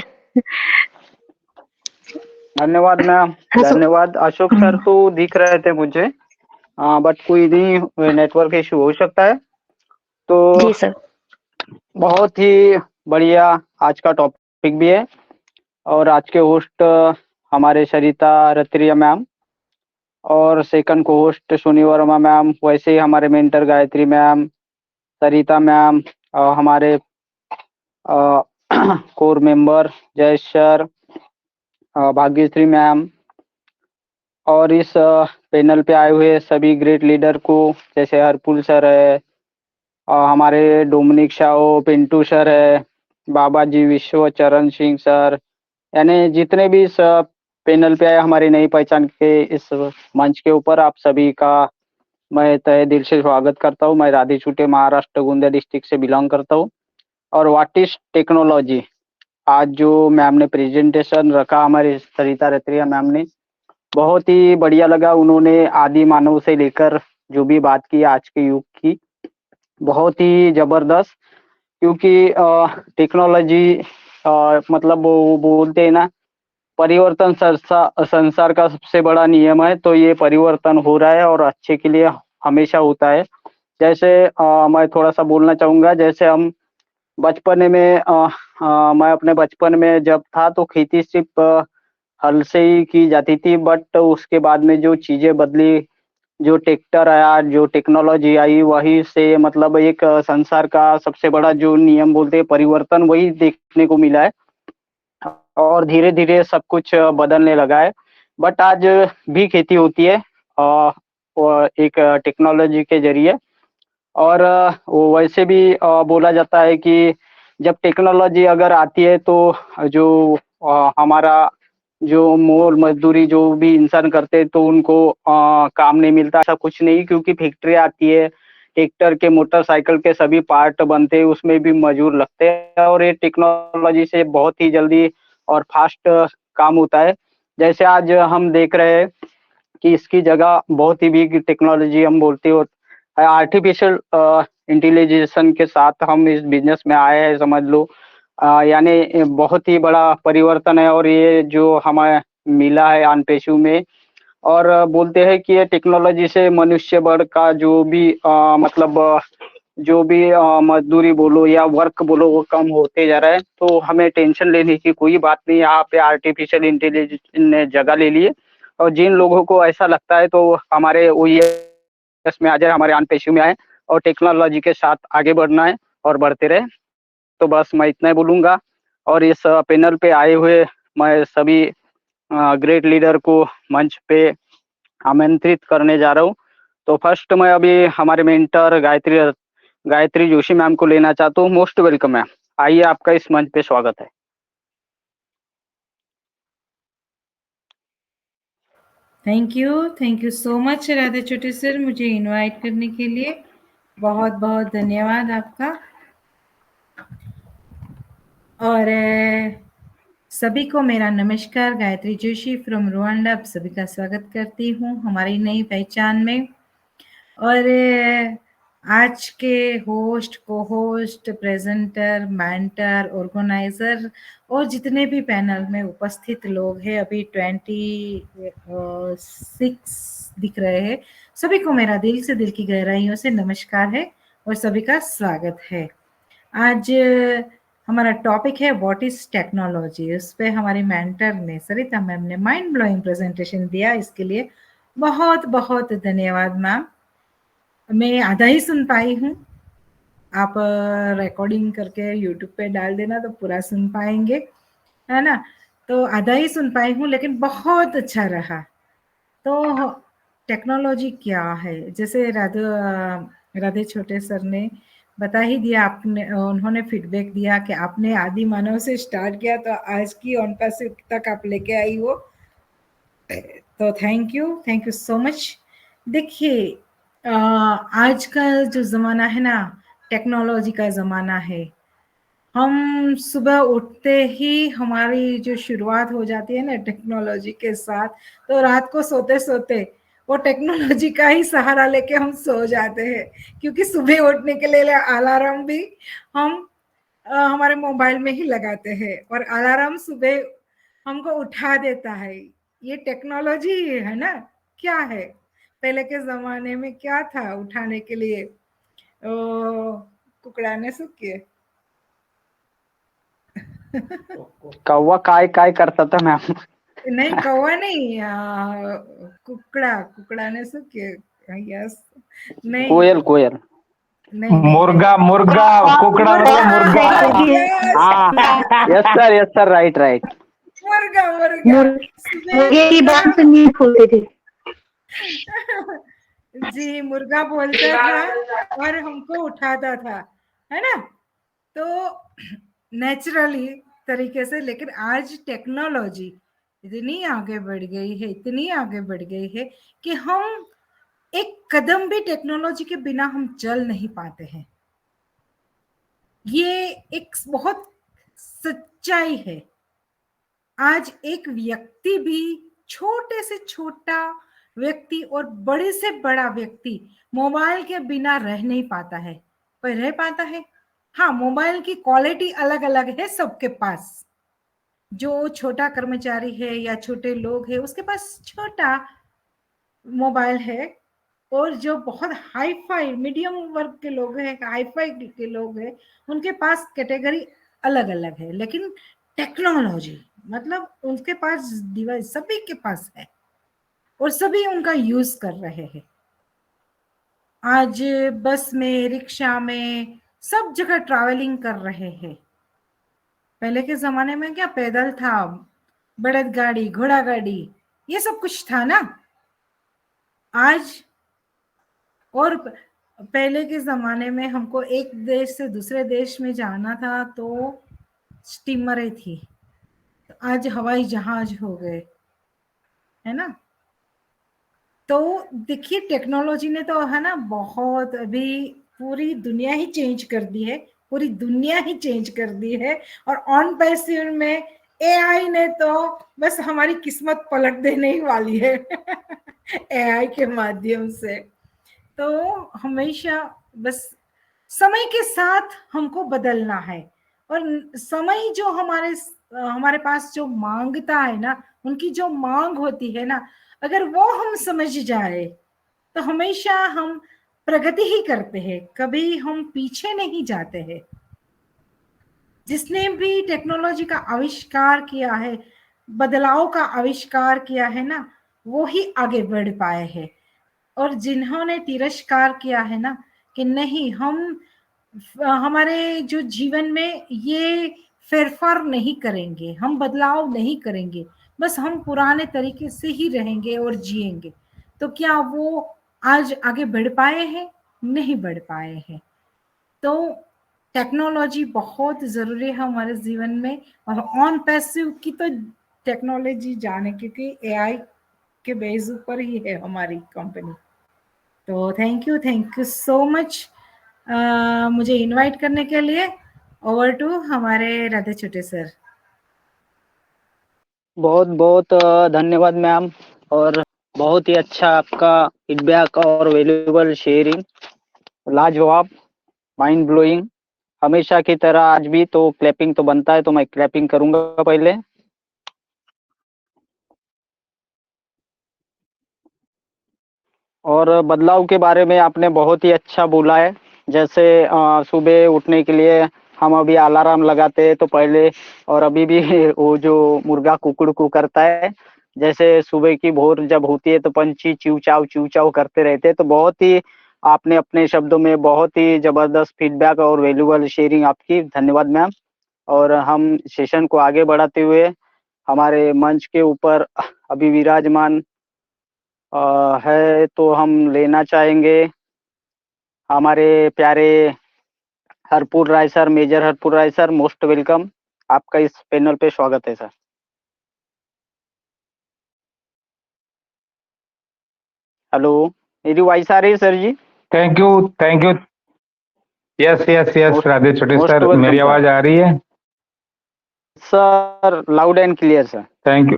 Speaker 6: धन्यवाद मैम, धन्यवाद। अशोक सर तो दिख रहे थे मुझे, बट कोई नहीं, नेटवर्क इशू हो सकता है। तो
Speaker 1: जी सर।
Speaker 6: बहुत ही बढ़िया आज का टॉपिक भी है, और आज के होस्ट हमारे सरिता रत्रिया मैम, और सेकंड को होस्ट सोनी वर्मा मैम। वैसे ही हमारे मेंटर गायत्री मैम, सरिता मैम, हमारे कोर मेंबर जय सर, भाग्यश्री मैम, और इस पैनल पे आए हुए सभी ग्रेट लीडर को, जैसे हरपुल सर है, हमारे डोमिनिक शाओ, पिंटू सर है, बाबा जी विश्व चरण सिंह सर, यानी जितने भी इस पैनल पे आए हमारी नई पहचान के इस मंच के ऊपर, आप सभी का मैं तहे दिल से स्वागत करता हूँ। मैं राधे छूटे महाराष्ट्र गोंदिया डिस्ट्रिक्ट से बिलोंग करता हूँ। और व्हाट इज टेक्नोलॉजी, आज जो मैम ने प्रेजेंटेशन रखा, हमारी सरिता रत्रिया मैम ने, बहुत ही बढ़िया लगा। उन्होंने आदि मानव से लेकर जो भी बात की आज के युग की, बहुत ही जबरदस्त। क्योंकि टेक्नोलॉजी मतलब वो बोलते हैं ना, परिवर्तन संसार का सबसे बड़ा नियम है। तो ये परिवर्तन हो रहा है और अच्छे के लिए हमेशा होता है। जैसे मैं थोड़ा सा बोलना चाहूंगा, जैसे हम बचपन में मैं अपने बचपन में जब था तो खेती सिर्फ हल से ही की जाती थी, बट उसके बाद में जो चीजें बदली, जो ट्रैक्टर आया, जो टेक्नोलॉजी आई, वही से मतलब एक संसार का सबसे बड़ा जो नियम बोलते हैं परिवर्तन, वही देखने को मिला है और धीरे धीरे सब कुछ बदलने लगा है। बट आज भी खेती होती है एक टेक्नोलॉजी के जरिए। और वो वैसे भी बोला जाता है कि जब टेक्नोलॉजी अगर आती है तो जो हमारा जो मोल मजदूरी जो भी इंसान करते हैं तो उनको काम नहीं मिलता, ऐसा कुछ नहीं, क्योंकि फैक्ट्री आती है, ट्रैक्टर के मोटरसाइकिल के सभी पार्ट बनते हैं, उसमें भी मजदूर लगते हैं और ये टेक्नोलॉजी से बहुत ही जल्दी और फास्ट काम होता है। जैसे आज हम देख रहे हैं कि इसकी जगह बहुत ही बिग टेक्नोलॉजी हम बोलते हो आर्टिफिशियल इंटेलिजेंस के साथ हम इस बिजनेस में आए हैं, समझ लो। यानी बहुत ही बड़ा परिवर्तन है और ये जो हमें मिला है अनपेशु में। और बोलते हैं कि ये टेक्नोलॉजी से मनुष्य बल का जो भी मतलब जो भी मजदूरी बोलो या वर्क बोलो वो कम होते जा रहा है, तो हमें टेंशन लेने की कोई बात नहीं। यहाँ पे आर्टिफिशियल इंटेलिजेंस ने जगह ले ली है और जिन लोगों को ऐसा लगता है तो हमारे ओईएस में आ जाए, हमारे अनपेशु में आए और टेक्नोलॉजी के साथ आगे बढ़ना है और बढ़ते रहे। तो बस मैं इतना ही बोलूँगा और इस पैनल पे आए हुए मैं सभी ग्रेट लीडर को मंच पे आमंत्रित करने जा रहा हूँ। तो फर्स्ट मैं अभी हमारे मेंटर गायत्री जोशी मैम को लेना चाहता हूँ। मोस्ट वेलकम मैम, आइए, आपका इस मंच पे स्वागत है।
Speaker 7: Thank you so much Radhe Chhote sir, मुझे इनवाइट करने के लिए बहुत बहुत धन्यवाद आपका। और सभी को मेरा नमस्कार, गायत्री जोशी फ्रॉम रुवांडा, आप सभी का स्वागत करती हूँ हमारी नई पहचान में। और आज के होस्ट, को होस्ट, प्रेजेंटर, मेंटर, ऑर्गेनाइजर और जितने भी पैनल में उपस्थित लोग हैं, अभी 26 दिख रहे हैं, सभी को मेरा दिल से, दिल की गहराइयों से नमस्कार है और सभी का स्वागत है। आज हमारा टॉपिक है व्हाट इज टेक्नोलॉजी। उस पर हमारी मेंटर ने, सरिता मैम ने माइंड ब्लोइंग प्रेजेंटेशन दिया, इसके लिए बहुत बहुत धन्यवाद मैम। मैं आधा ही सुन पाई हूँ, आप रिकॉर्डिंग करके यूट्यूब पे डाल देना तो पूरा सुन पाएंगे, है ना। तो आधा ही सुन पाई हूँ लेकिन बहुत अच्छा रहा। तो टेक्नोलॉजी क्या है, जैसे राधे छोटे सर ने बता ही दिया, आपने उन्होंने फीडबैक दिया कि आपने आदि मानव से स्टार्ट किया तो आज की ऑनपास तक आप लेके आई हो, तो थैंक यू सो मच। देखिए आज का जो ज़माना है ना, टेक्नोलॉजी का ज़माना है। हम सुबह उठते ही हमारी जो शुरुआत हो जाती है ना टेक्नोलॉजी के साथ, तो रात को सोते सोते वो टेक्नोलॉजी का ही सहारा लेके हम सो जाते हैं, क्योंकि सुबह उठने के लिए अलार्म भी हम हमारे मोबाइल में ही लगाते हैं और अलार्म सुबह हमको उठा देता है। ये टेक्नोलॉजी है ना, क्या है। पहले के जमाने में क्या था उठाने के लिए, कुकड़ाने सुकिए
Speaker 6: कौवा काय काय करता था मैम?
Speaker 7: नहीं कौवा नहीं, कुकड़ाने सुकिए, यस, नहीं
Speaker 6: कोयल कोयल
Speaker 7: नहीं नहीं
Speaker 5: मुर्गा मुर्गा कुकड़ा मतलब मुर्गा। हाँ, यस सर, राइट राइट।
Speaker 7: मुर्गा मुर्गा
Speaker 1: मुर्गे की बात से नींद खुलती थी।
Speaker 7: जी, मुर्गा बोलता था और हमको उठाता था, है ना। तो नेचुरली तरीके से, लेकिन आज टेक्नोलॉजी इतनी आगे बढ़ गई है, इतनी आगे बढ़ गई है कि हम एक कदम भी टेक्नोलॉजी के बिना हम चल नहीं पाते हैं। ये एक बहुत सच्चाई है। आज एक व्यक्ति भी, छोटे से छोटा व्यक्ति और बड़े से बड़ा व्यक्ति मोबाइल के बिना रह नहीं पाता है, पर रह पाता है। हाँ, मोबाइल की क्वालिटी अलग अलग है सबके पास। जो छोटा कर्मचारी है या छोटे लोग है उसके पास छोटा मोबाइल है, और जो बहुत हाई फाई मीडियम वर्ग के लोग हैं, हाई फाई के लोग हैं, उनके पास कैटेगरी अलग अलग है। लेकिन टेक्नोलॉजी मतलब उनके पास डिवाइस सभी के पास है और सभी उनका यूज कर रहे हैं। आज बस में, रिक्शा में, सब जगह ट्रैवलिंग कर रहे हैं। पहले के जमाने में क्या पैदल था, बड़द गाड़ी, घोड़ा गाड़ी, ये सब कुछ था ना। आज और पहले के जमाने में हमको एक देश से दूसरे देश में जाना था तो स्टीमरें थी, तो आज हवाई जहाज हो गए, है ना। तो देखिए टेक्नोलॉजी ने तो है ना बहुत अभी पूरी दुनिया ही चेंज कर दी है, पूरी दुनिया ही चेंज कर दी है। और ऑन पैसिव में एआई ने तो बस हमारी किस्मत पलट देने ही वाली है एआई के माध्यम से। तो हमेशा बस समय के साथ हमको बदलना है, और समय जो हमारे पास जो मांगता है ना, उनकी जो मांग होती है ना, अगर वो हम समझ जाए तो हमेशा हम प्रगति ही करते हैं, कभी हम पीछे नहीं जाते हैं। जिसने भी टेक्नोलॉजी का आविष्कार किया है, बदलाव का आविष्कार किया है ना, वो ही आगे बढ़ पाए हैं। और जिन्होंने तिरस्कार किया है ना कि नहीं, हम हमारे जो जीवन में ये फेरफार नहीं करेंगे, हम बदलाव नहीं करेंगे, बस हम पुराने तरीके से ही रहेंगे और जिएंगे, तो क्या वो आज आगे बढ़ पाए हैं? नहीं बढ़ पाए हैं। तो टेक्नोलॉजी बहुत जरूरी है हमारे जीवन में। और ऑन पैसिव की तो टेक्नोलॉजी जाने, क्योंकि एआई के बेस ऊपर ही है हमारी कंपनी। तो थैंक यू सो मच मुझे इनवाइट करने के लिए। ओवर टू हमारे राधे छोटे सर।
Speaker 6: बहुत बहुत धन्यवाद मैम, और बहुत ही अच्छा आपका फीडबैक और वैल्यूएबल शेयरिंग, लाजवाब, माइंड ब्लोइंग। हमेशा की तरह आज भी तो क्लैपिंग तो बनता है, तो मैं क्लैपिंग करूंगा पहले। और बदलाव के बारे में आपने बहुत ही अच्छा बोला है। जैसे सुबह उठने के लिए हम अभी अलार्म लगाते हैं तो पहले, और अभी भी वो जो मुर्गा कुकड़ू करता है, जैसे सुबह की भोर जब होती है तो पंछी चिव चाव करते रहते हैं। तो बहुत ही आपने अपने शब्दों में बहुत ही जबरदस्त फीडबैक और वैल्यूएबल शेयरिंग आपकी, धन्यवाद मैम। और हम सेशन को आगे बढ़ाते हुए हमारे मंच के ऊपर अभी विराजमान है, तो हम लेना चाहेंगे हमारे प्यारे Harpur Rai sir, major Harpur Rai sir. Most welcome, आपका इस पैनल पे स्वागत है सर। हेलो, मेरी वॉइस आ रही है sir ji?
Speaker 5: Thank you, thank you. Yes yes yes Radhe Chhote
Speaker 6: most
Speaker 5: sir,
Speaker 6: welcome,
Speaker 5: मेरी
Speaker 6: sir.
Speaker 5: आवाज आ रही है?
Speaker 6: Sir loud and clear sir.
Speaker 5: Thank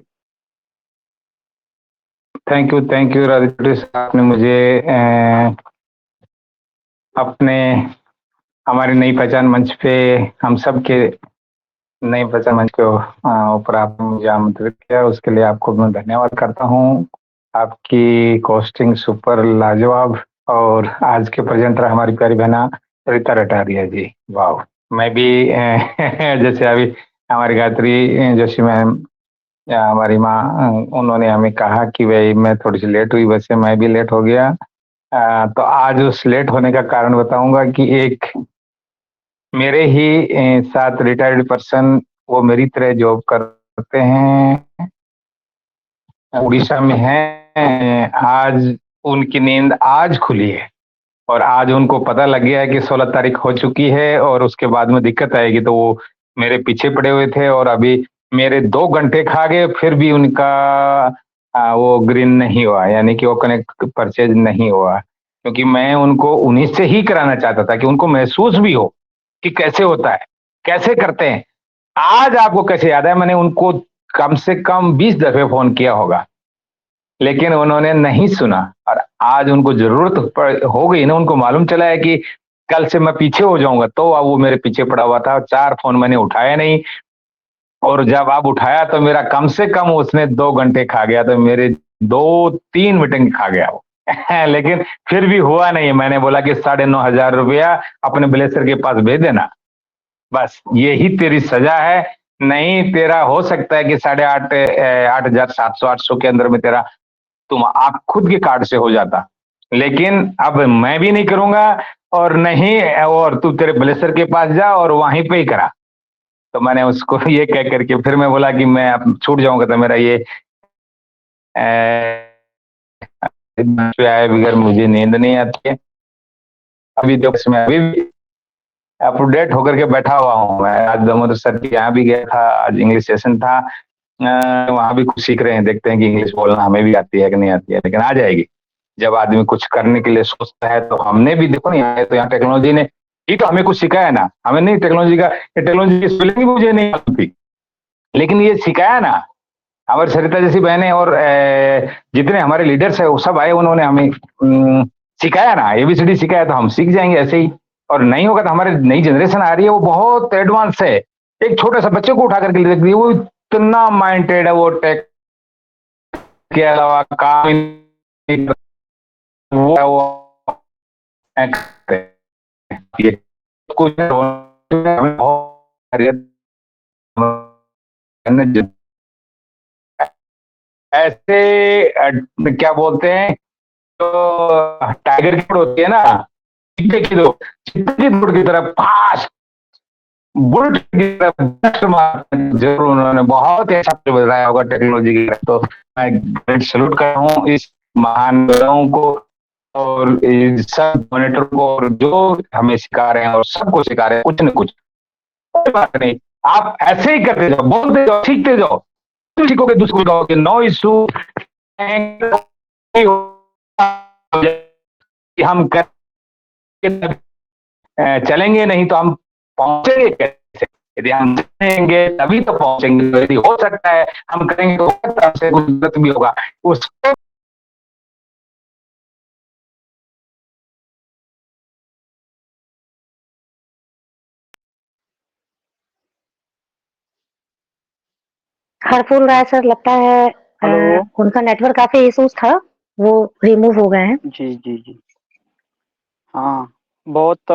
Speaker 5: you, thank you Radhe Chhote sir, आपने मुझे अपने हमारे नई पहचान मंच पे, हम सब के नई पहचान मंच के ऊपर आपने मुझे आमंत्रित किया, उसके लिए आपको मैं धन्यवाद करता हूँ। आपकी कोस्टिंग सुपर लाजवाब। और आज के प्रेजेंटर हमारी प्यारी बहना रीता रटारिया जी, वाह। मैं भी जैसे अभी हमारी गायत्री जोशी मैम या हमारी माँ, उन्होंने हमें कहा कि भाई मैं थोड़ी सी लेट हुई, वैसे मैं भी लेट हो गया। तो आज उस लेट होने का कारण बताऊंगा कि एक मेरे ही साथ रिटायर्ड पर्सन, वो मेरी तरह जॉब करते हैं, उड़ीसा में हैं। आज उनकी नींद आज खुली है और आज उनको पता लग गया है कि 16 तारीख हो चुकी है और उसके बाद में दिक्कत आएगी, तो वो मेरे पीछे पड़े हुए थे और अभी मेरे 2 घंटे खा गए, फिर भी उनका वो ग्रीन नहीं हुआ, यानी कि वो कनेक्ट परचेज नहीं हुआ, क्योंकि मैं उनको उन्हीं से ही कराना चाहता था कि उनको महसूस भी हो कि कैसे होता है, कैसे करते हैं। आज आपको कैसे याद है, मैंने उनको कम से कम 20 दफे फोन किया होगा, लेकिन उन्होंने नहीं सुना। और आज उनको जरूरत हो गई ना, उनको मालूम चला है कि कल से मैं पीछे हो जाऊंगा, तो अब वो मेरे पीछे पड़ा हुआ था। 4 फोन मैंने उठाया नहीं, और जब आप उठाया तो मेरा कम से कम उसने 2 घंटे खा गया, तो मेरे 2-3 मीटिंग खा गया वो लेकिन फिर भी हुआ नहीं। मैंने बोला कि 9,500 रुपया अपने ब्लेसर के पास भेज देना, बस यही तेरी सजा है। नहीं तेरा हो सकता है कि 8,500 8,700 800 के अंदर में तेरा तुम आप खुद के कार्ड से हो जाता, लेकिन अब मैं भी नहीं करूंगा और नहीं, और तू तेरे ब्लेसर के पास जा और वहीं पे ही करा। तो मैंने उसको ये कह करके फिर मैं बोला कि मैं अब छूट जाऊंगा तो मेरा ये पे आए बगैर मुझे नींद नहीं आती है। अभी तो इसमें अभी भी अपडेट होकर के बैठा हुआ हूँ मैं। आज दामोदर सर के यहाँ भी गया था, आज इंग्लिश सेशन था, वहां भी कुछ सीख रहे हैं, देखते हैं कि इंग्लिश बोलना हमें भी आती है कि नहीं आती है, लेकिन आ जाएगी। जब आदमी कुछ करने के लिए सोचता है तो हमने भी देखो नहीं, तो यहाँ टेक्नोलॉजी ने ही तो हमें कुछ सिखाया ना, हमें नहीं टेक्नोलॉजी की स्पेलिंग भी मुझे नहीं आती थी, लेकिन ये सिखाया ना हमारी सरिता जैसी बहनें और जितने हमारे लीडर्स है वो सब आए, उन्होंने हमें सिखाया ना, एबीसीडी सिखाया, तो हम सीख जाएंगे ऐसे ही। और नहीं होगा तो हमारी नई जनरेशन आ रही है वो बहुत एडवांस है। एक छोटे सा बच्चे को उठा करके देख दिए, वो इतना माइंडेड है, वो टेक के अलावा काम नहीं करता, वो ये कुछ हमें बहुत ऐसे क्या बोलते हैं, तो टाइगर की दौड़ होती है ना, चीते की दौड़, चीते की दौड़ की तरफ फास्ट बुलेट की तरफ जस्ट मार, जरूर उन्होंने बहुत ही अच्छा बताया होगा टेक्नोलॉजी की। तो मैं ग्रेट सैल्यूट कर रहा हूँ इस महान लोगों को और इस सब मॉनिटर को, और जो हमें सिखा रहे हैं और सबको सिखा रहे हैं कुछ न कुछ। कोई बात नहीं, आप ऐसे ही करते जाओ, बोलते जाओ, सीखते जाओ, तुम सीखोगे दूसरे को कहोगे, नो इशू। हम चलेंगे नहीं तो हम पहुंचेंगे कैसे? यदि हम चलेंगे तभी तो पहुंचेंगे। यदि हो सकता है हम करेंगे तो हमसे कुछ गलत भी होगा, उसको
Speaker 1: हरफुल राय सर लगता है
Speaker 6: हेलो।
Speaker 1: उनका नेटवर्क काफी इश्यूज था, वो रिमूव हो गए हैं।
Speaker 6: जी जी जी हाँ, बहुत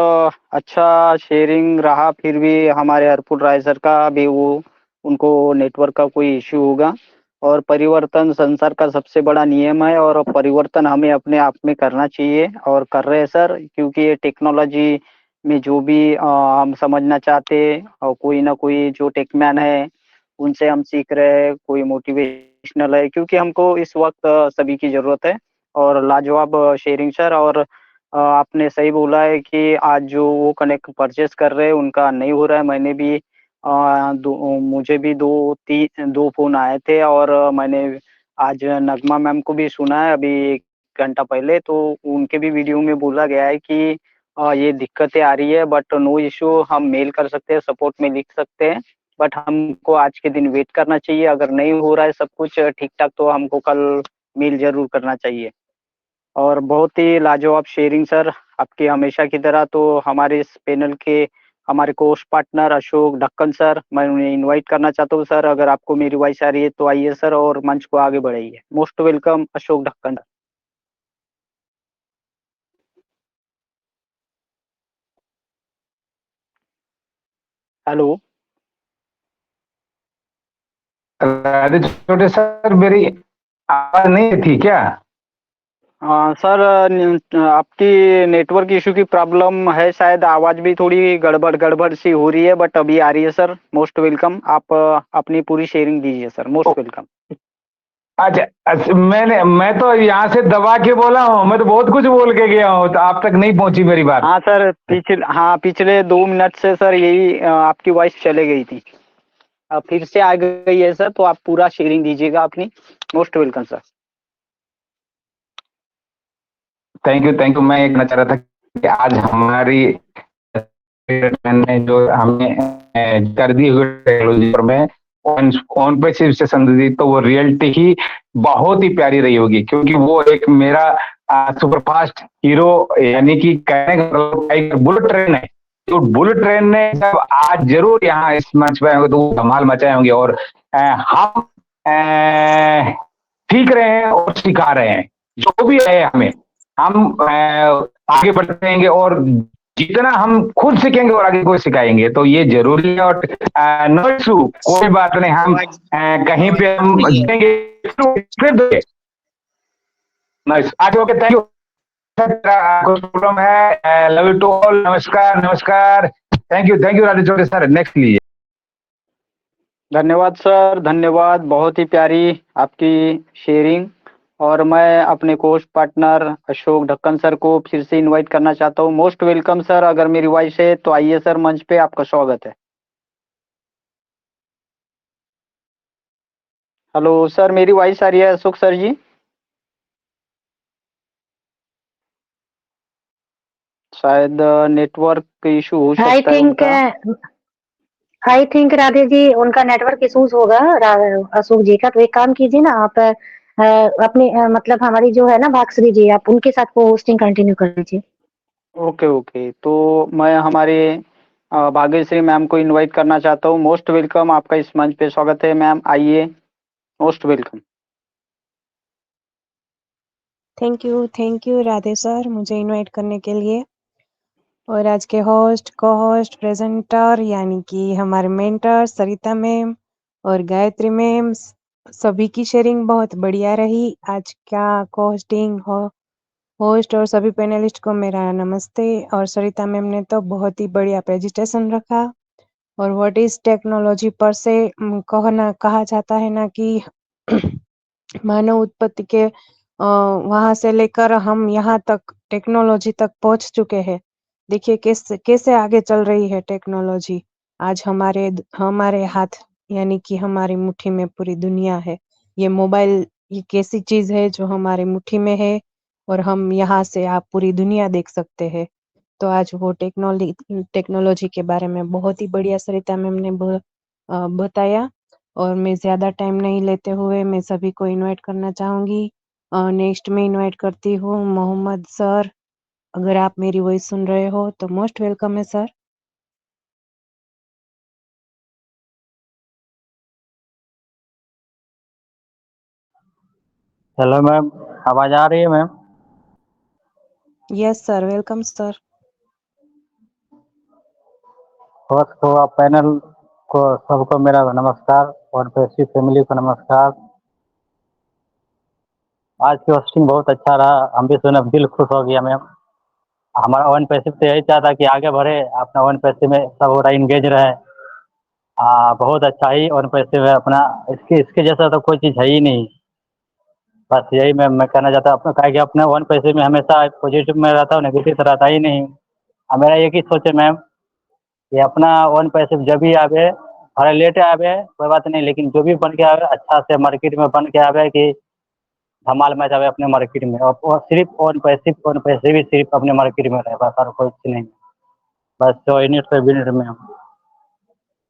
Speaker 6: अच्छा शेयरिंग रहा। फिर भी हमारे हरपुल राय सर का भी वो उनको नेटवर्क का कोई इश्यू होगा। और परिवर्तन संसार का सबसे बड़ा नियम है, और परिवर्तन हमें अपने आप में करना चाहिए और कर रहे हैं सर, क्योंकि ये टेक्नोलॉजी में जो भी हम समझना चाहते हैं, और कोई ना कोई जो टेकमैन है उनसे हम सीख रहे हैं, कोई मोटिवेशनल है, क्योंकि हमको इस वक्त सभी की ज़रूरत है। और लाजवाब शेयरिंग सर। और आपने सही बोला है कि आज जो वो कनेक्ट परचेस कर रहे हैं उनका नहीं हो रहा है। मैंने भी मुझे भी दो फ़ोन आए थे, और मैंने आज नगमा मैम को भी सुना है अभी 1 घंटा पहले, तो उनके भी वीडियो में बोला गया है कि ये दिक्कतें आ रही है, बट नो इश्यू, हम मेल कर सकते हैं, सपोर्ट में लिख सकते हैं, बट हमको आज के दिन वेट करना चाहिए। अगर नहीं हो रहा है सब कुछ ठीक-ठाक तो हमको कल मेल ज़रूर करना चाहिए। और बहुत ही लाजवाब शेयरिंग सर, आपकी हमेशा की तरह। तो हमारे इस पैनल के हमारे कोस्ट पार्टनर अशोक ढक्कन सर, मैं उन्हें इनवाइट करना चाहता हूँ सर, अगर आपको मेरी वॉइस आ रही है तो आइए सर और मंच को आगे बढ़ाइए। मोस्ट वेलकम अशोक ढक्कन। हेलो।
Speaker 5: राधे छोटे सर, मेरी आवाज नहीं थी क्या?
Speaker 6: सर आपकी नेटवर्क इशू की प्रॉब्लम है शायद, आवाज़ भी थोड़ी गड़बड़ सी हो रही है, बट अभी आ रही है सर। मोस्ट वेलकम, आप अपनी पूरी शेयरिंग दीजिए सर। Most welcome.
Speaker 5: अच्छा, मैं तो यहाँ से दबा के बोला हूँ, मैं तो बहुत कुछ बोल के गया हूँ, तो आप तक नहीं पहुंची मेरी बात।
Speaker 6: हाँ सर, पिछले 2 मिनट से सर यही आपकी वॉइस चले गई थी, अब फिर से आ गई है सर, तो आप पूरा शेयरिंग दीजिएगा अपनी। Most welcome sir.
Speaker 5: Thank you. मैं ये कहना चाह रहा था कि आज हमारी ने जो हमने कर दी हुई टेक्नोलॉजी पर में ऑन पे सिर्फ से संदर्भित, तो वो रियलिटी ही बहुत ही प्यारी रही होगी, क्योंकि वो एक मेरा सुपरफास्ट हीरो, यानी कि कहने का मतलब एक बुलेट ट्रेन है। तो बुलेट ट्रेन ने जब आज जरूर यहाँ इस मंच पे आएंगे तो वो धमाल मचाए होंगे, और हम सीख रहे हैं और सिखा रहे हैं, जो भी है हमें, हम आगे बढ़ते रहेंगे। और जितना हम खुद सीखेंगे और आगे को सिखाएंगे, तो ये जरूरी है। और नो इशू, कोई बात नहीं, हम कहीं पे हम देंगे फिर देंगे। नाइस, आगे ओके, थैंक यू। प्रॉब्लम है, लव यू टू ऑल, नमस्कार नमस्कार, thank you Radhe Chaudhary sir, next लीजिए।
Speaker 6: धन्यवाद सर, धन्यवाद, बहुत ही प्यारी आपकी शेयरिंग। और मैं अपने कोस्ट पार्टनर अशोक ढक्कन सर को फिर से इनवाइट करना चाहता हूँ। मोस्ट वेलकम सर, अगर मेरी वॉइस है तो आइए सर, मंच पे आपका स्वागत है। हेलो सर, मेरी वॉइस आ रही है अशोक सर जी? शायद नेटवर्क इशू हो
Speaker 1: आई
Speaker 6: सकता है
Speaker 1: थिंक
Speaker 6: उनका।
Speaker 1: राधे जी, उनका नेटवर्क इशूज होगा अशोक जी का। तो एक काम कीजिए ना आप, अपने मतलब हमारी जो है ना भागश्री जी, आप उनके साथ को होस्टिंग कंटिन्यू कर लीजिए।
Speaker 6: ओके ओके, तो मैं हमारे भाग्यश्री मैम को इनवाइट करना चाहता हूँ। मोस्ट वेलकम, आपका इस मंच पे स्वागत है मैम, आइए, most welcome.
Speaker 3: Thank you Radhe sir मुझे इनवाइट करने के लिए। और आज के होस्ट, को होस्ट, प्रेजेंटर यानी कि हमारे मेंटर सरिता मैम और गायत्री मैम, सभी की शेयरिंग बहुत बढ़िया रही। आज का होस्टिंग होस्ट और सभी पैनलिस्ट को मेरा नमस्ते। और सरिता मैम ने तो बहुत ही बढ़िया प्रेजेंटेशन रखा। और व्हाट इज टेक्नोलॉजी पर से कहा जाता है ना कि मानव उत्पत्ति के वहां से लेकर हम यहाँ तक टेक्नोलॉजी तक पहुंच चुके हैं। देखिए कैसे आगे चल रही है टेक्नोलॉजी। आज हमारे हाथ यानी कि हमारी मुट्ठी में पूरी दुनिया है। ये मोबाइल ये कैसी चीज है जो हमारी मुट्ठी में है और हम यहाँ से आप पूरी दुनिया देख सकते हैं। तो आज वो टेक्नोलॉजी के बारे में बहुत ही बढ़िया सरिता मैम ने बताया। और मैं ज्यादा टाइम नहीं लेते हुए मैं सभी को इनवाइट करना चाहूंगी। नेक्स्ट में इनवाइट करती हूँ मोहम्मद सर, अगर आप मेरी वॉइस सुन रहे हो तो मोस्ट वेलकम है सर।
Speaker 8: हेलो मैम, आवाज आ रही है ma'am?
Speaker 3: Yes sir, welcome sir.
Speaker 8: Host को, पैनल को, सबको मेरा नमस्कार और पैसी फैमिली को नमस्कार। आज की होस्टिंग बहुत अच्छा रहा, हम भी सुने दिल खुश हो गया मैम। हमारा वन पैसे तो यही चाहता कि आगे बढ़े, अपना वन पैसे में सब हो रहा इंगेज रहे। बहुत अच्छा ही वन पैसे में अपना, इसके जैसा तो कोई चीज़ है ही नहीं। बस यही मैं कहना चाहता हूँ, अपना क्या कि अपना वन पैसे में हमेशा पॉजिटिव में रहता हूँ, नेगेटिव तो रहता ही नहीं। मेरा एक ही सोच है मैम कि अपना वन पैसे जब भी आवे, भले लेट आवे कोई बात नहीं, लेकिन जो भी बन के आवे अच्छा से मार्केट में बन के आवे कि धमाल मच आवे अपने मार्केट में। और सिर्फ वन पैसे भी सिर्फ अपने मार्केट में रहे, बस और कुछ नहीं। बस तो यूनिट पे यूनिट में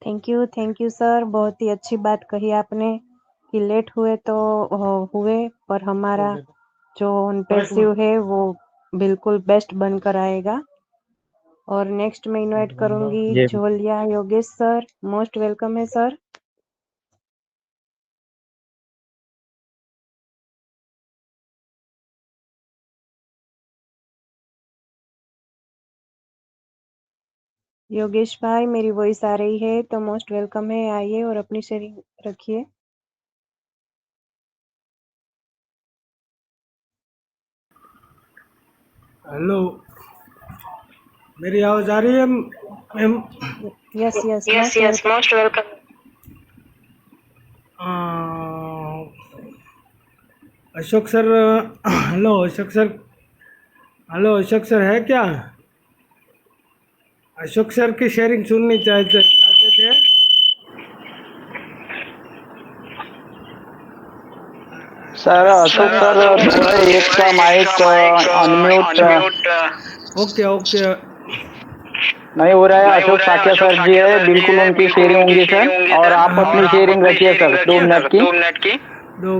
Speaker 3: थैंक यू सर, बहुत ही अच्छी बात कही आपने कि लेट हुए तो हुए, पर हमारा जो पैसिव है वो बिल्कुल बेस्ट बनकर आएगा। और नेक्स्ट मैं इनवाइट करूंगी
Speaker 8: जी
Speaker 3: झोलिया योगेश सर, मोस्ट वेलकम है सर। योगेश भाई मेरी वॉइस आ रही है तो मोस्ट वेलकम है, आइए और अपनी शेयरिंग रखिए।
Speaker 9: हेलो, मेरी आवाज आ रही है ma'am?
Speaker 3: Yes most welcome.
Speaker 9: Ashok sir, hello Ashok sir, hello Ashok sir है क्या? अशोक सर की शेयरिंग सुननी चाहते थे।
Speaker 6: सर अशोक सर थोड़ा एक का माइक अनम्यूट
Speaker 9: ओके ओके,
Speaker 6: नहीं हो रहा है। अशोक साकिया सर जी है, बिल्कुल उनकी शेयरिंग होंगी सर, और आप अपनी शेयरिंग रखिए सर 2 मिनट की।
Speaker 9: दो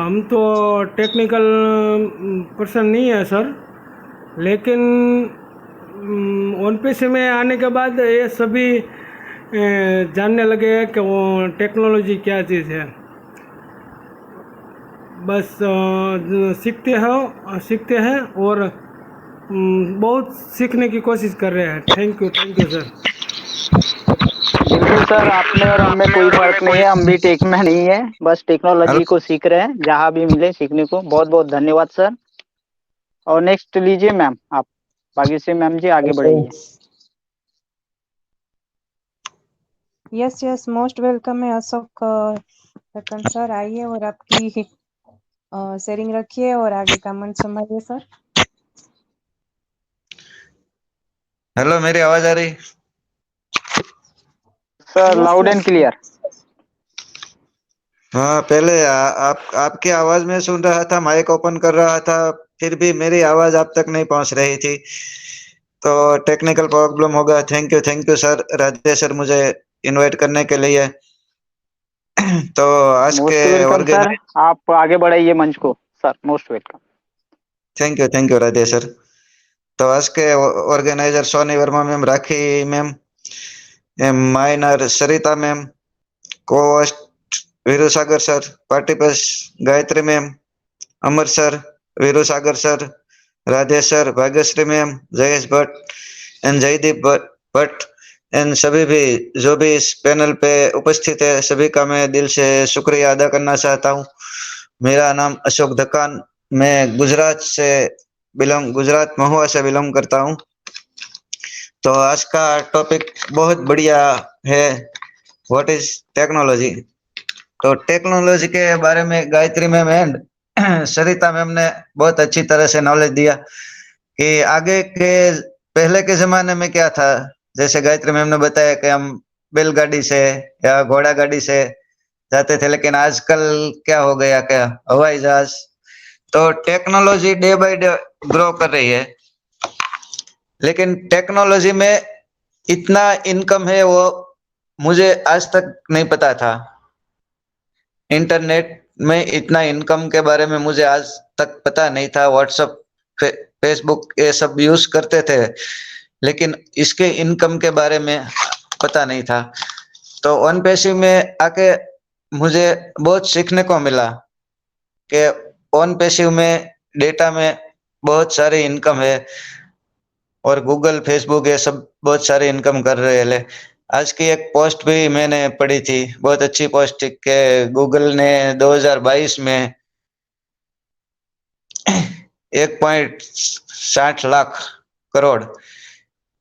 Speaker 9: हम तो टेक्निकल पर्सन नहीं है सर, लेकिन वन पैसे में आने के बाद ये सभी जानने लगे हैं कि वो टेक्नोलॉजी क्या चीज़ है। बस सीखते हैं और बहुत सीखने की कोशिश कर रहे हैं। Thank you sir.
Speaker 6: बिल्कुल सर, आप में और हम में कोई फर्क नहीं है, हम भी टेक में नहीं है, बस टेक्नोलॉजी को सीख रहे हैं, जहाँ भी मिले सीखने को। बहुत बहुत धन्यवाद सर। और नेक्स्ट लीजिए मैम, आप भाग्यश्री मैम जी आगे बढ़ाइए।
Speaker 3: यस यस, मोस्ट वेलकम है अशोक लखन सर, आइए और आपकी शेयरिंग रखिए और आगे का मंच संभालिए सर।
Speaker 10: हेलो, मेरी आवाज आ रही?
Speaker 6: Sir
Speaker 3: yes
Speaker 6: loud and
Speaker 3: yes.
Speaker 6: Clear.
Speaker 10: हाँ, पहले आपकी आवाज में सुन रहा था, माइक ओपन कर रहा था, फिर भी मेरी आवाज आप तक नहीं पहुंच रही थी, तो टेक्निकल प्रॉब्लम होगा। Thank you sir, Rajesh sir, मुझे इनवाइट करने के लिए। तो आज के
Speaker 6: मोस्ट वेलकम सर,
Speaker 10: ऑर्गेनाइज
Speaker 6: आप आगे बढ़ाइए मंच को sir, most welcome.
Speaker 10: Thank you Rajesh sir. तो आज के organiser Soni Verma ma'am, Rakhi ma'am, minor Sarita ma'am, co-host Veeru Sagar sir, participants Gayatri ma'am, Amar sir, Veeru Sagar sir, Rajesh sir, Bhagyashree ma'am, Jayesh Bhatt and Jaydeep Bhatt and सभी भी जो भी इस पैनल पे उपस्थित है, सभी का मैं दिल से शुक्रिया अदा करना चाहता हूँ। मेरा नाम अशोक धक्कान, मैं गुजरात महुआ से बिलोंग करता हूँ। तो आज का टॉपिक बहुत बढ़िया है, व्हाट इज टेक्नोलॉजी। तो टेक्नोलॉजी के बारे में Gayatri ma'am and Sarita ma'am ने बहुत अच्छी तरह से नॉलेज दिया कि आगे के पहले के जमाने में क्या था। जैसे गायत्री मैम ने बताया कि हम बैलगाड़ी से या घोड़ा गाड़ी से जाते थे, लेकिन आजकल क्या हो गया, क्या हवाई जहाज। तो technology day by day grow कर रही है, लेकिन टेक्नोलॉजी में इतना इनकम है वो मुझे आज तक नहीं पता था। इंटरनेट में इतना इनकम के बारे में मुझे आज तक पता नहीं था। व्हाट्सएप, फेसबुक ये सब यूज करते थे, लेकिन इसके इनकम के बारे में पता नहीं था। तो वन पैसिव में आके मुझे बहुत सीखने को मिला कि वन पैसिव में डेटा में बहुत सारी इनकम है, और गूगल फेसबुक ये सब बहुत सारे इनकम कर रहे हैं। आज की एक पोस्ट भी मैंने पढ़ी थी, बहुत अच्छी पोस्ट थी, कि गूगल ने 2022 में 1.60 लाख करोड़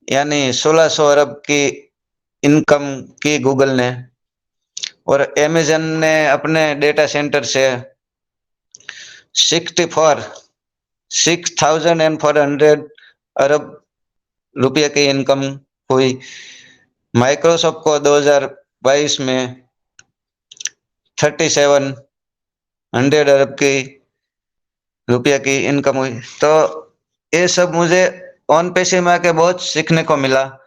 Speaker 10: यानी 1600 अरब की इनकम की गूगल ने। और अमेजन ने अपने डेटा सेंटर से 6,400 अरब रुपये की इनकम हुई। माइक्रोसॉफ्ट को 2022 में 3,700 अरब की रुपये की इनकम हुई। तो ये सब मुझे ऑन पैसे में आके बहुत सीखने को मिला,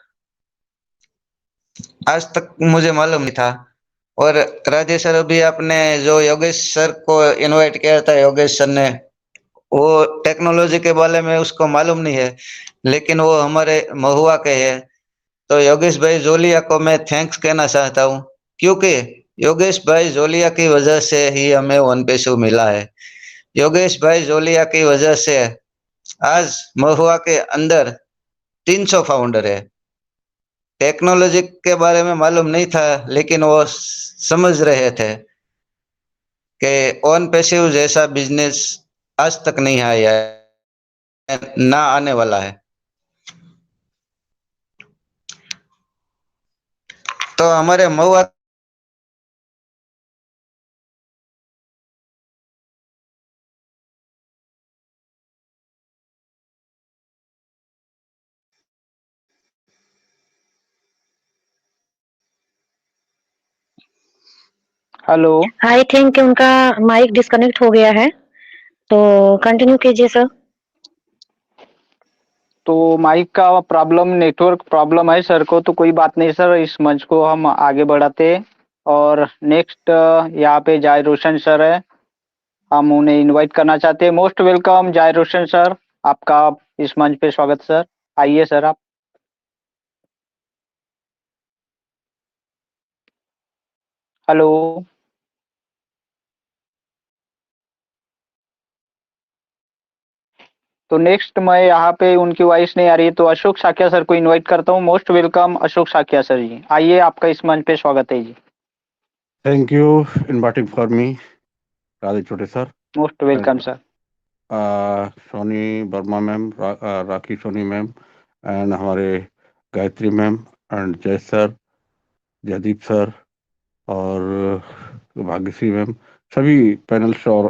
Speaker 10: आज तक मुझे मालूम नहीं था। और राजेश सर, अभी आपने जो योगेश सर को इनवाइट किया था, योगेश सर ने, वो टेक्नोलॉजी के बारे में उसको मालूम नहीं है, लेकिन वो हमारे महुआ के हैं। तो योगेश भाई जोलिया को मैं थैंक्स कहना चाहता हूँ, क्योंकि योगेश भाई जोलिया की वजह से ही हमें वन पैसू मिला है। योगेश भाई जोलिया की वजह से आज महुआ के अंदर 300 फाउंडर है। टेक्नोलॉजी के बारे में मालूम नहीं था, लेकिन वो समझ रहे थे कि ऑन पैसिव जैसा बिजनेस आज तक नहीं आया है, ना आने वाला है। तो हमारे महुआ
Speaker 6: हेलो।
Speaker 1: आई थिंक उनका माइक डिस्कनेक्ट हो गया है, तो कंटिन्यू कीजिए सर।
Speaker 6: तो माइक का प्रॉब्लम, नेटवर्क प्रॉब्लम है सर को, तो कोई बात नहीं सर, इस मंच को हम आगे बढ़ाते हैं। और नेक्स्ट यहाँ पे जाय रोशन सर है, हम उन्हें इनवाइट करना चाहते हैं। मोस्ट वेलकम जाय रोशन सर, आपका इस मंच पे स्वागत सर। आइए सर आप। हेलो। तो नेक्स्ट मैं यहाँ पे उनकी वॉइस नहीं आ रही है, तो अशोक साकिया सर को इनवाइट करता हूँ। Most welcome Ashok Saikia sir ji, आइए, आपका इस मंच पे स्वागत है जी।
Speaker 11: Thank you inviting for me, Radhe Chote sir,
Speaker 6: most welcome sir.
Speaker 11: Soni Verma ma'am, Rakhi Soni ma'am, and हमारे Gayatri ma'am and Jay sir, Jaydeep sir और भाग्यश्री मैम, सभी पैनल्स और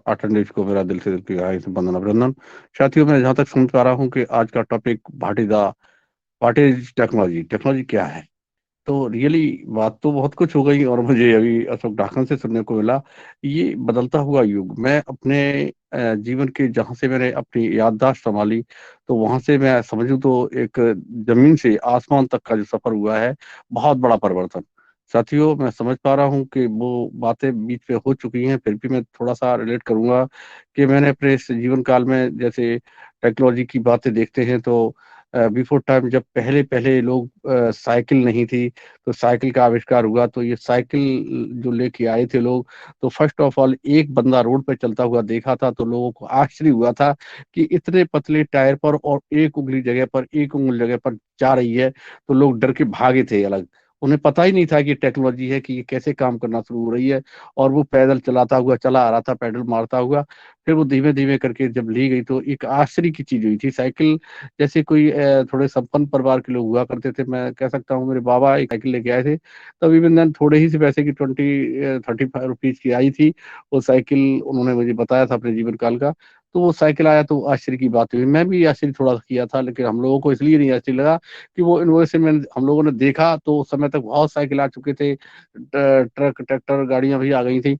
Speaker 11: अटेंडेंट्स को मेरा दिल से गहराई से वंदन अभिनंदन। साथियों, मैं जहाँ तक समझ पा रहा हूँ कि आज का topic what is technology, technology क्या है। तो रियली बात तो बहुत कुछ हो गई और मुझे अभी अशोक ढाकन से सुनने को मिला। ये बदलता हुआ युग, मैं अपने जीवन के जहाँ से मैंने अपनी याददाश्त संभाली, तो वहां से मैं समझूं तो एक जमीन से आसमान तक का जो सफर हुआ है, बहुत बड़ा परिवर्तन। साथियों, मैं समझ पा रहा हूँ कि वो बातें बीच में हो चुकी हैं, फिर भी मैं थोड़ा सा रिलेट करूंगा कि मैंने अपने इस जीवन काल में जैसे टेक्नोलॉजी की बातें देखते हैं तो बिफोर टाइम जब पहले पहले लोग साइकिल नहीं थी तो साइकिल का आविष्कार हुआ, तो ये साइकिल जो लेके आए थे लोग, तो फर्स्ट ऑफ ऑल एक बंदा रोड पे चलता हुआ देखा था तो लोगों को आश्चर्य हुआ था कि इतने पतले टायर पर और एक उंगली जगह पर जा रही है, तो लोग डर के भागे थे अलग। उन्हें पता ही नहीं था कि टेक्नोलॉजी है, कि ये कैसे काम करना शुरू हो रही है। और वो पैदल चलाता हुआ चला आ रहा था, पैडल मारता हुआ। फिर वो धीमे धीमे करके जब ली गई तो एक आश्चर्य की चीज हुई थी। साइकिल जैसे कोई थोड़े संपन्न परिवार के लोग हुआ करते थे, मैं कह सकता हूँ मेरे बाबा एक साइकिल लेके आए थे, तब इवन देन थोड़े ही से पैसे की 20-35 रुपीज की आई थी वो साइकिल, उन्होंने मुझे बताया था अपने जीवन काल का। तो वो साइकिल आया तो आश्चर्य की बात हुई, मैं भी आश्चर्य थोड़ा सा किया था, लेकिन हम लोगों को इसलिए नहीं आश्चर्य लगा कि वो इनोवेशन में हम लोगों ने देखा तो उस समय तक बहुत साइकिल आ चुके थे, ट्रक ट्रैक्टर गाड़ियां भी आ गई थी।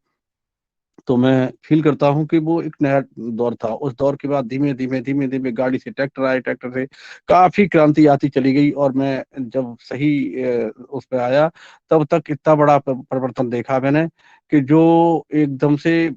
Speaker 11: तो मैं फील करता हूँ कि वो एक नया दौर था। उस दौर के बाद धीमे धीमे गाड़ी से ट्रैक्टर आए, ट्रैक्टर से काफी क्रांति आती चली गई। और मैं जब सही उस पे आया, तब तक इतना बड़ा परिवर्तन देखा मैंने कि जो एकदम से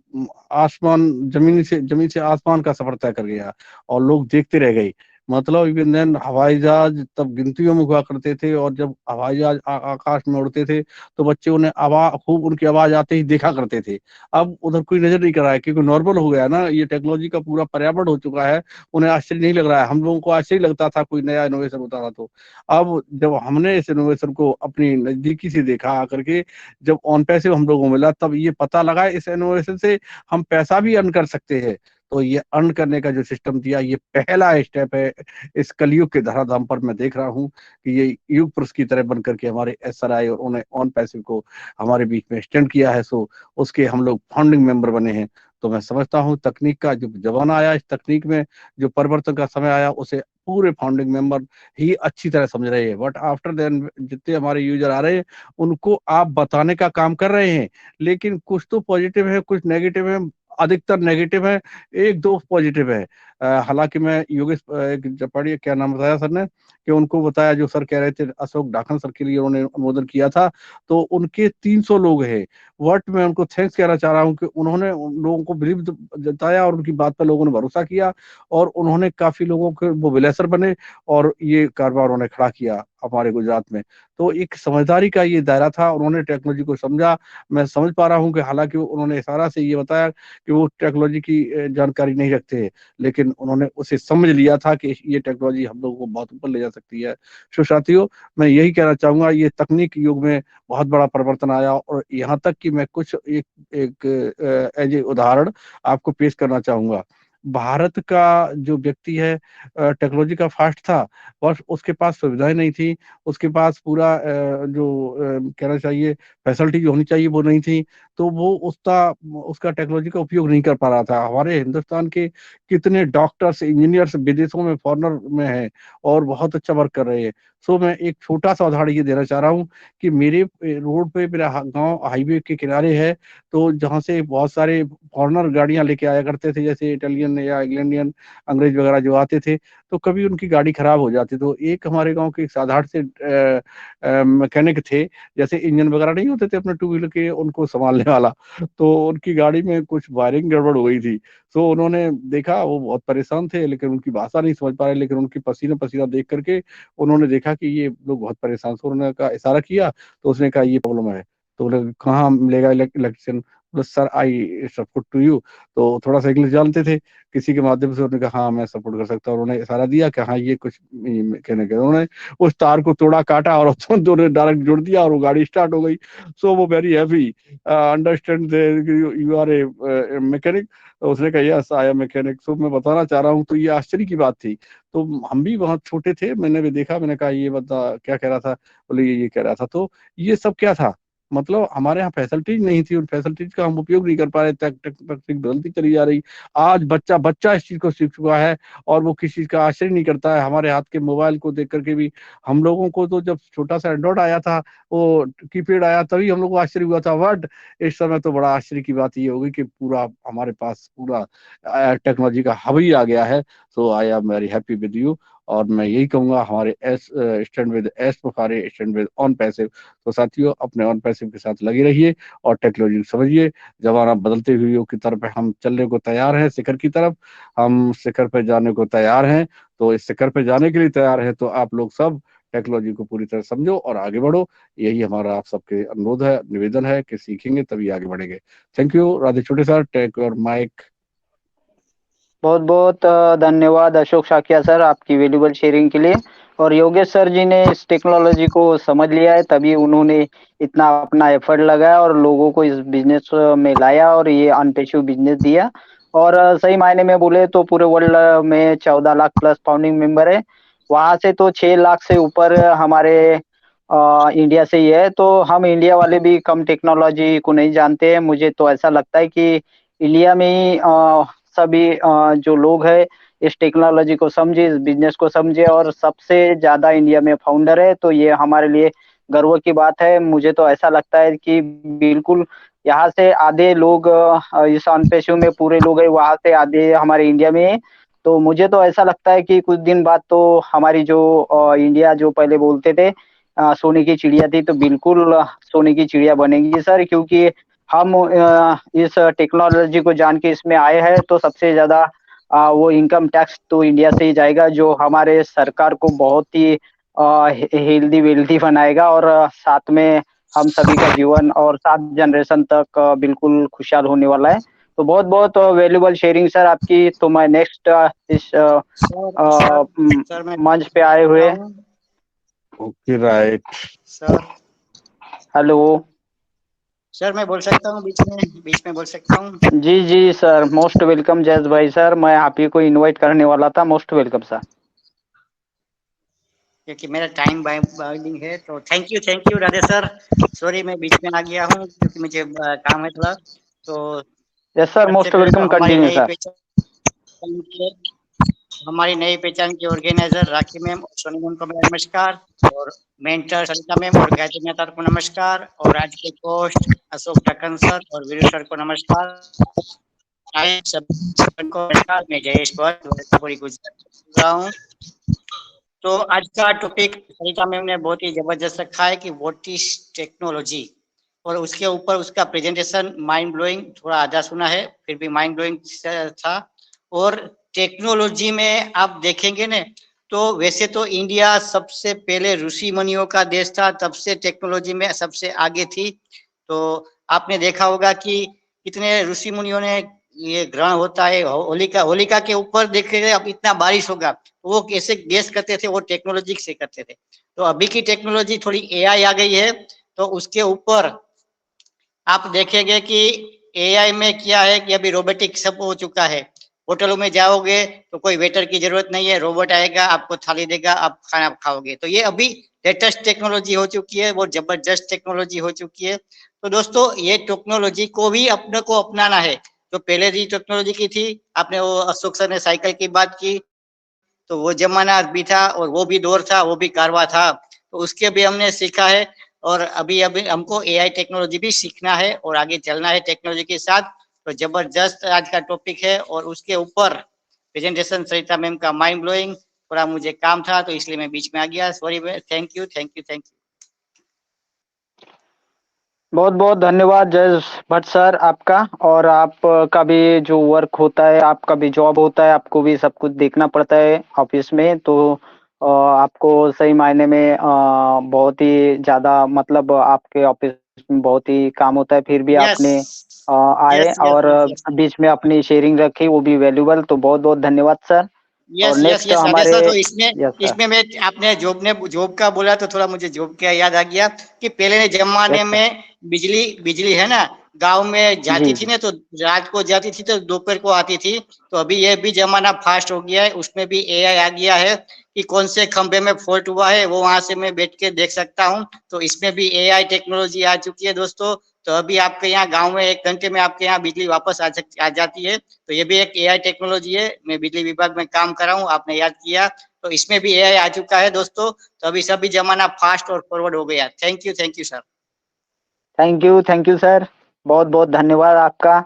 Speaker 11: आसमान जमीन से आसमान का सफर तय कर गया और लोग देखते रह गए। मतलब इवन देन हवाई जहाज तब गिनतियों में हुआ करते थे, और जब हवाई जहाज आकाश में उड़ते थे तो बच्चे उन्हें आवाज खूब उनकी आवाज आते ही देखा करते थे। अब उधर कोई नजर नहीं कर रहा है क्योंकि नॉर्मल हो गया ना, ये टेक्नोलॉजी का पूरा पर्यावरण हो चुका है। उन्हें आश्चर्य नहीं लग रहा है, हम लोगों को आश्चर्य लगता था कोई नया इनोवेशन होता था तो। अब जब हमने इस इनोवेशन को अपनी नजदीकी से देखा आकर के, जब ऑन पैसे हम लोगों को मिला, तब ये पता लगा इस इनोवेशन से हम पैसा भी अर्न कर सकते हैं। तो ये अर्न करने का जो सिस्टम दिया, ये पहला स्टेप है इस कलयुग के धराधाम पर। मैं देख रहा हूँ कि ये युग पुरुष की तरह बन करके हमारे SR आए और उन्हें ऑन पैसे को हमारे बीच में एक्सटेंड किया है। सो उसके हम लोग फाउंडिंग मेंबर बने हैं। तो मैं समझता हूँ तकनीक का जो जमाना आया, इस तकनीक में जो परिवर्तन का समय आया, उसे पूरे फाउंडिंग मेंबर ही अच्छी तरह समझ रहे हैं। बट आफ्टर देन जितने हमारे यूजर आ रहे हैं, उनको आप बताने का काम कर रहे हैं, लेकिन कुछ तो पॉजिटिव है, कुछ नेगेटिव है, अधिकतर नेगेटिव है, एक दो पॉजिटिव है। हालांकि मैं योगेश पढ़िए क्या नाम बताया सर ने, कि उनको बताया, जो सर कह रहे थे अशोक ढाकन सर के लिए उन्होंने अनुमोदन किया था, तो उनके 300 लोग हैं। वट मैं उनको थैंक्स कहना चाह रहा हूँ कि उन्होंने उन लोगों को बिलीव जताया और उनकी बात पर लोगों ने भरोसा किया, और उन्होंने काफी लोगों के वो विलेसर बने और ये कारोबार उन्होंने खड़ा किया हमारे गुजरात में। तो एक समझदारी का ये दायरा था, उन्होंने टेक्नोलॉजी को समझा। मैं समझ पा रहा हूँ कि हालांकि उन्होंने इशारा से ये बताया कि वो टेक्नोलॉजी की जानकारी नहीं रखते, लेकिन उन्होंने उसे समझ लिया था कि ये टेक्नोलॉजी हम लोगों को बहुत ऊपर ले जा सकती है। सो साथियों, मैं यही कहना चाहूंगा, ये तकनीक युग में बहुत बड़ा परिवर्तन आया, और यहाँ तक कि मैं कुछ एक एक एज ए उदाहरण आपको पेश करना चाहूंगा। भारत का जो व्यक्ति है टेक्नोलॉजी का फास्ट था, बस उसके पास सुविधाएं नहीं थी, उसके पास पूरा जो कहना चाहिए फैसिलिटी जो होनी चाहिए वो नहीं थी, तो वो उसका टेक्नोलॉजी का उपयोग नहीं कर पा रहा था। हमारे हिंदुस्तान के कितने डॉक्टर्स, इंजीनियर्स विदेशों में, फॉरेनर में हैं और बहुत अच्छा वर्क कर रहे हैं। सो मैं एक छोटा सा उदाहरण ये देना चाह रहा हूँ कि मेरे रोड पे, मेरा गांव हाईवे के किनारे है, तो जहाँ से बहुत सारे फॉरेनर गाड़ियां लेके आया करते थे, जैसे इटालियन या इंग्लैंडियन अंग्रेज वगैरह जो आते थे, तो कभी उनकी गाड़ी खराब हो जाती, तो एक हमारे गांव के एक साधारण से मैकेनिक थे, जैसे इंजन वगैरह नहीं होते थे अपने टू व्हीलर के, उनको संभालने वाला, तो उनकी गाड़ी में कुछ वायरिंग गड़बड़ हो गई थी। तो उन्होंने देखा, वो बहुत परेशान थे, लेकिन उनकी भाषा नहीं समझ पा रहे, लेकिन उनकी पसीना पसीना देख करके उन्होंने देखा कि ये लोग बहुत परेशान, तो उन्होंने कहा, इशारा किया, तो उसने कहा ये प्रॉब्लम है। तो बोले कहाँ मिलेगा electrician, sir I support to you. तो थोड़ा सा इंग्लिश जानते थे, किसी के माध्यम से उन्होंने कहा हाँ मैं सपोर्ट कर सकता हूँ। उन्होंने इशारा दिया कि हाँ ये कुछ कहने के, उन्होंने उस तार को तोड़ा काटा और उन्होंने डायरेक्ट जोड़ दिया और वो गाड़ी स्टार्ट हो गई। सो वो very happy, understand you are a mechanic. उसने कहा yes I am mechanic. So मैं बताना चाह रहा हूँ, तो ये आश्चर्य की बात थी। तो हम भी बहुत छोटे थे, मैंने भी देखा, मैंने कहा ये बता क्या कह रहा था, बोले ये कह रहा था। तो ये सब क्या था, मतलब हमारे यहाँ फैसिलिटीज नहीं थी, उन फैसिलिटीज का हम उपयोग नहीं कर पा रहे, तकनीक बदलती चली जा रही। आज बच्चा बच्चा इस चीज को सीख चुका है और वो किसी चीज का आश्चर्य नहीं करता है। हमारे हाथ के मोबाइल को देख करके भी, हम लोगों को तो जब छोटा सा एंड्रॉइड आया था, वो कीपैड आया, तभी हम लोग को आश्चर्य हुआ था। बट इस समय तो बड़ा आश्चर्य की बात ये होगी कि पूरा हमारे पास पूरा टेक्नोलॉजी का हब ही आ गया है। So I am very happy with you. और मैं यही कहूंगा, हमारे स्टैंड विद एस पुकारे, स्टैंड विद ऑन पैसिव। तो साथियों, अपने ऑन पैसिव के साथ लगे रहिए और टेक्नोलॉजी को समझिए। जमाना बदलते हुए की तरफ हम चलने को तैयार हैं, शिखर की तरफ हम शिखर पर जाने को तैयार हैं। तो इस शिखर पर जाने के लिए तैयार है, तो आप लोग सब टेक्नोलॉजी को पूरी तरह समझो और आगे बढ़ो। यही हमारा आप सबके अनुरोध है, निवेदन है कि सीखेंगे तभी आगे बढ़ेंगे। Thank you Radhe Chhote sir, take your mic.
Speaker 6: बहुत बहुत धन्यवाद अशोक शाकिया सर, आपकी वैल्यूबल शेयरिंग के लिए। और योगेश सर जी ने इस टेक्नोलॉजी को समझ लिया है, तभी उन्होंने इतना अपना एफर्ट लगाया और लोगों को इस बिजनेस में लाया और ये अनपेशु बिजनेस दिया। और सही मायने में बोले तो पूरे वर्ल्ड में 14 लाख प्लस फाउंडिंग मेंबर है, वहां से तो 6 लाख से ऊपर हमारे इंडिया से ही है। तो हम इंडिया वाले भी कम टेक्नोलॉजी को नहीं जानते हैं। मुझे तो ऐसा लगता है कि इंडिया में ही सभी जो लोग हैं इस टेक्नोलॉजी को समझे, इस बिजनेस को समझे और सबसे ज्यादा इंडिया में फाउंडर है। तो ये हमारे लिए गर्व की बात है। मुझे तो ऐसा लगता है कि बिल्कुल यहाँ से आधे लोग इस अनपेशु में पूरे लोग हैं, वहां से आधे हमारे इंडिया में है। तो मुझे तो ऐसा लगता है कि कुछ दिन बाद तो हमारी जो इंडिया जो पहले बोलते थे सोने की चिड़िया थी, तो बिल्कुल सोने की चिड़िया बनेगी सर। क्योंकि हम इस टेक्नोलॉजी को जान के इसमें आए हैं, तो सबसे ज्यादा वो इनकम टैक्स तो इंडिया से ही जाएगा, जो हमारे सरकार को बहुत ही हेल्दी वेल्दी बनाएगा और साथ में हम सभी का जीवन और 7 जनरेशन तक बिल्कुल खुशहाल होने वाला है। तो बहुत बहुत वैल्यूबल शेयरिंग सर आपकी। तो मैं नेक्स्ट इस मंच पे आए हुए।
Speaker 11: Okay right
Speaker 12: sir,
Speaker 6: hello
Speaker 12: sir मैं बोल सकता हूँ, बीच में बोल सकता हूँ?
Speaker 6: जी जी सर, मोस्ट वेलकम जैस भाई सर। मैं आप ही को इनवाइट करने वाला था, मोस्ट वेलकम सर।
Speaker 12: क्योंकि मेरा टाइम बाइंडिंग है, तो thank you Radhe sir. Sorry मैं बीच में आ गया हूँ क्योंकि मुझे काम है थोड़ा। तो
Speaker 6: यस सर,
Speaker 12: सबसे
Speaker 6: मोस्ट
Speaker 12: पहले तो
Speaker 6: वेलकम, कंटिन्यू सर।
Speaker 12: हमारी नई पहचान के ऑर्गेनाइजर राखी मैम और सोनी मैम को मेरा नमस्कार, और मेंटर सरिता मैम और गायत्री मेहता को नमस्कार, और आज के होस्ट अशोक ढक्कन सर और वीरू सर को नमस्कार। सबको नमस्कार। मैं जयेश पूरी गुजरात रहा हूँ। तो आज का टॉपिक सरिता मैम ने बहुत ही जबरदस्त रखा है कि व्हाट इज टेक्नोलॉजी, और उसके ऊपर उसका प्रेजेंटेशन माइंड ब्लोइंग, थोड़ा आधा सुना है फिर भी माइंड ब्लोइंग था। और टेक्नोलॉजी में आप देखेंगे ना, तो वैसे तो इंडिया सबसे पहले ऋषि मुनियों का देश था, तब से टेक्नोलॉजी में सबसे आगे थी। तो आपने देखा होगा कि कितने ऋषि मुनियों ने, ये ग्रहण होता है होलिका के ऊपर देखेंगे अब इतना बारिश होगा, वो कैसे गेस करते थे, वो टेक्नोलॉजी से करते थे। तो अभी की टेक्नोलॉजी थोड़ी एआई आ गई है, तो उसके ऊपर आप देखेंगे कि एआई में क्या है कि अभी रोबोटिक सब हो चुका है। होटलों में जाओगे तो कोई वेटर की जरूरत नहीं है, रोबोट आएगा, आपको थाली देगा, आप खाना खाओगे। तो ये अभी लेटेस्ट टेक्नोलॉजी हो चुकी है, बहुत जबरदस्त टेक्नोलॉजी हो चुकी है। तो दोस्तों ये टेक्नोलॉजी को भी अपने को अपनाना है। जो पहले जी टेक्नोलॉजी की थी, आपने वो अशोक सर ने साइकिल की बात की, तो वो जमाना भी था और वो भी दौर था, वो भी कारवा था। तो उसके भी हमने सीखा है, और अभी हमको एआई टेक्नोलॉजी भी सीखना है और आगे चलना है टेक्नोलॉजी के साथ। तो जबरदस्त आज का टॉपिक है, और उसके ऊपर प्रेजेंटेशन सरिता मैम का माइंड ब्लोइंग। थोड़ा मुझे काम था तो इसलिए मैं बीच में आ गया, सॉरी। Thank you.
Speaker 6: बहुत बहुत धन्यवाद जय भट्ट सर आपका। और आपका भी जो वर्क होता है, आपका भी जॉब होता है, आपको भी सब कुछ देखना पड़ता है ऑफिस में। तो आपको सही मायने में बहुत ही ज्यादा, मतलब आपके ऑफिस में बहुत ही काम होता है, फिर भी
Speaker 12: यस
Speaker 6: आपने आए
Speaker 12: यस
Speaker 6: और
Speaker 12: यस यस
Speaker 6: बीच में अपनी शेयरिंग रखी, वो भी वैल्यूबल। तो बहुत बहुत धन्यवाद सर। और
Speaker 12: yes yes
Speaker 6: next
Speaker 12: yes Rajesh
Speaker 6: हमारे
Speaker 12: सर, तो इसमें
Speaker 6: यस सर,
Speaker 12: इसमें मैं आपने जॉब का बोला तो थोड़ा मुझे जॉब का याद आ गया कि पहले जमाने
Speaker 6: यस सर,
Speaker 12: में बिजली बिजली है ना, गांव में जाती
Speaker 6: जी
Speaker 12: थी
Speaker 6: जी,
Speaker 12: ना, तो रात को जाती थी तो दोपहर को आती थी। तो अभी ये भी जमाना फास्ट हो गया है, उसमें भी एआई आ गया है कि कौन से खंभे में फॉल्ट हुआ है वो वहां से मैं बैठ के देख सकता हूँ। तो इसमें भी एआई टेक्नोलॉजी आ चुकी है दोस्तों। तो अभी आपके यहाँ गांव में 1 घंटे में आपके यहाँ बिजली वापस आ जाती है। तो ये भी एक एआई टेक्नोलॉजी है। मैं बिजली विभाग में काम कर रहा हूँ, आपने याद किया। तो इसमें भी एआई आ चुका है दोस्तों। तो अभी सभी जमाना फास्ट और फॉरवर्ड हो गया। Thank you sir.
Speaker 6: Thank you sir, बहुत बहुत धन्यवाद आपका।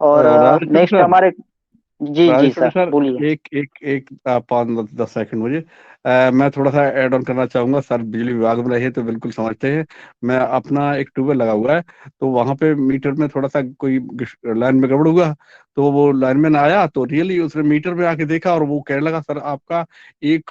Speaker 6: और
Speaker 11: राजेश्वरी
Speaker 6: नेक्स्ट
Speaker 11: सर,
Speaker 6: हमारे, जी जी
Speaker 11: राजेश्वरी
Speaker 6: सर,
Speaker 11: सर,
Speaker 6: बोलिए।
Speaker 11: एक एक एक 5-10 सेकंड मुझे, मैं थोड़ा सा ऐड ऑन करना चाहूंगा। सर बिजली विभाग में रहे तो बिल्कुल समझते हैं। मैं अपना एक ट्यूबवेल लगा हुआ है, तो वहां पे मीटर में थोड़ा सा कोई लाइन में गड़बड़ हुआ, तो वो लाइनमैन आया तो रियली उसने मीटर में आके देखा और वो कहने लगा सर आपका एक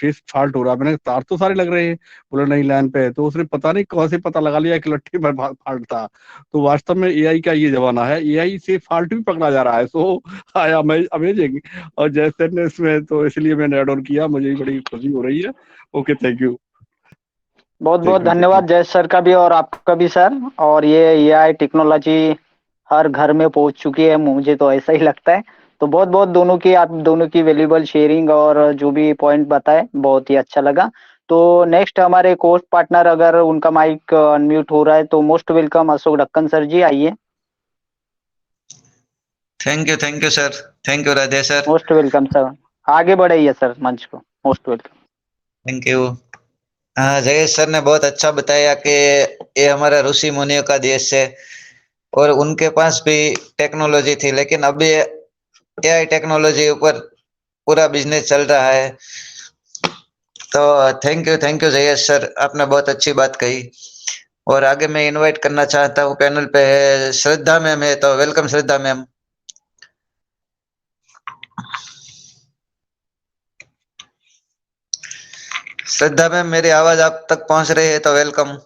Speaker 11: फेस फॉल्ट हो रहा है। मैंने कहा, तार तो सारे लग रहे हैं। बोला नहीं लाइन पे है। तो उसने पता नहीं कौन से पता लगा लिया कि लट्ठी में फॉल्ट था। तो वास्तव में एआई का ये जमाना है, एआई से फॉल्ट भी पकड़ा जा रहा है। सो आया अमेजिंग। और जैसे ने इसमें, तो इसलिए मैंने ऐड ऑन किया, मुझे बड़ी खुशी हो रही है। Okay, thank you.
Speaker 6: बहुत बहुत
Speaker 11: थैंक यू।
Speaker 6: धन्यवाद जय सर का भी और आपका भी सर। और ये एआई टेक्नोलॉजी हर घर में पहुंच चुकी है, मुझे तो ऐसा ही लगता है। तो बहुत बहुत दोनों की, आप दोनों की वैल्यूबल शेयरिंग और जो भी पॉइंट बताए, बहुत ही अच्छा लगा। तो नेक्स्ट हमारे कोर्स पार्टनर, अगर उनका माइक अनम्यूट हो रहा है तो मोस्ट वेलकम अशोक ढक्कन सर जी, आइए।
Speaker 10: Thank you sir. Thank you Radhe sir.
Speaker 6: Most welcome sir, आगे बढ़ाइए सर मंच को। Most welcome.
Speaker 10: Thank you. हाँ, जयेश सर ने बहुत अच्छा बताया कि ये हमारा ऋषि मुनियों का देश है और उनके पास भी टेक्नोलॉजी थी, लेकिन अभी एआई टेक्नोलॉजी ऊपर पूरा बिजनेस चल रहा है। तो थैंक यू जयेश सर, आपने बहुत अच्छी बात कही। और आगे मैं इनवाइट करना चाहता हूँ, पैनल पे है श्रद्धा मैम है, तो वेलकम श्रद्धा मैम। श्रद्धा मैम, मेरी आवाज आप तक पहुंच रही है तो वेलकम।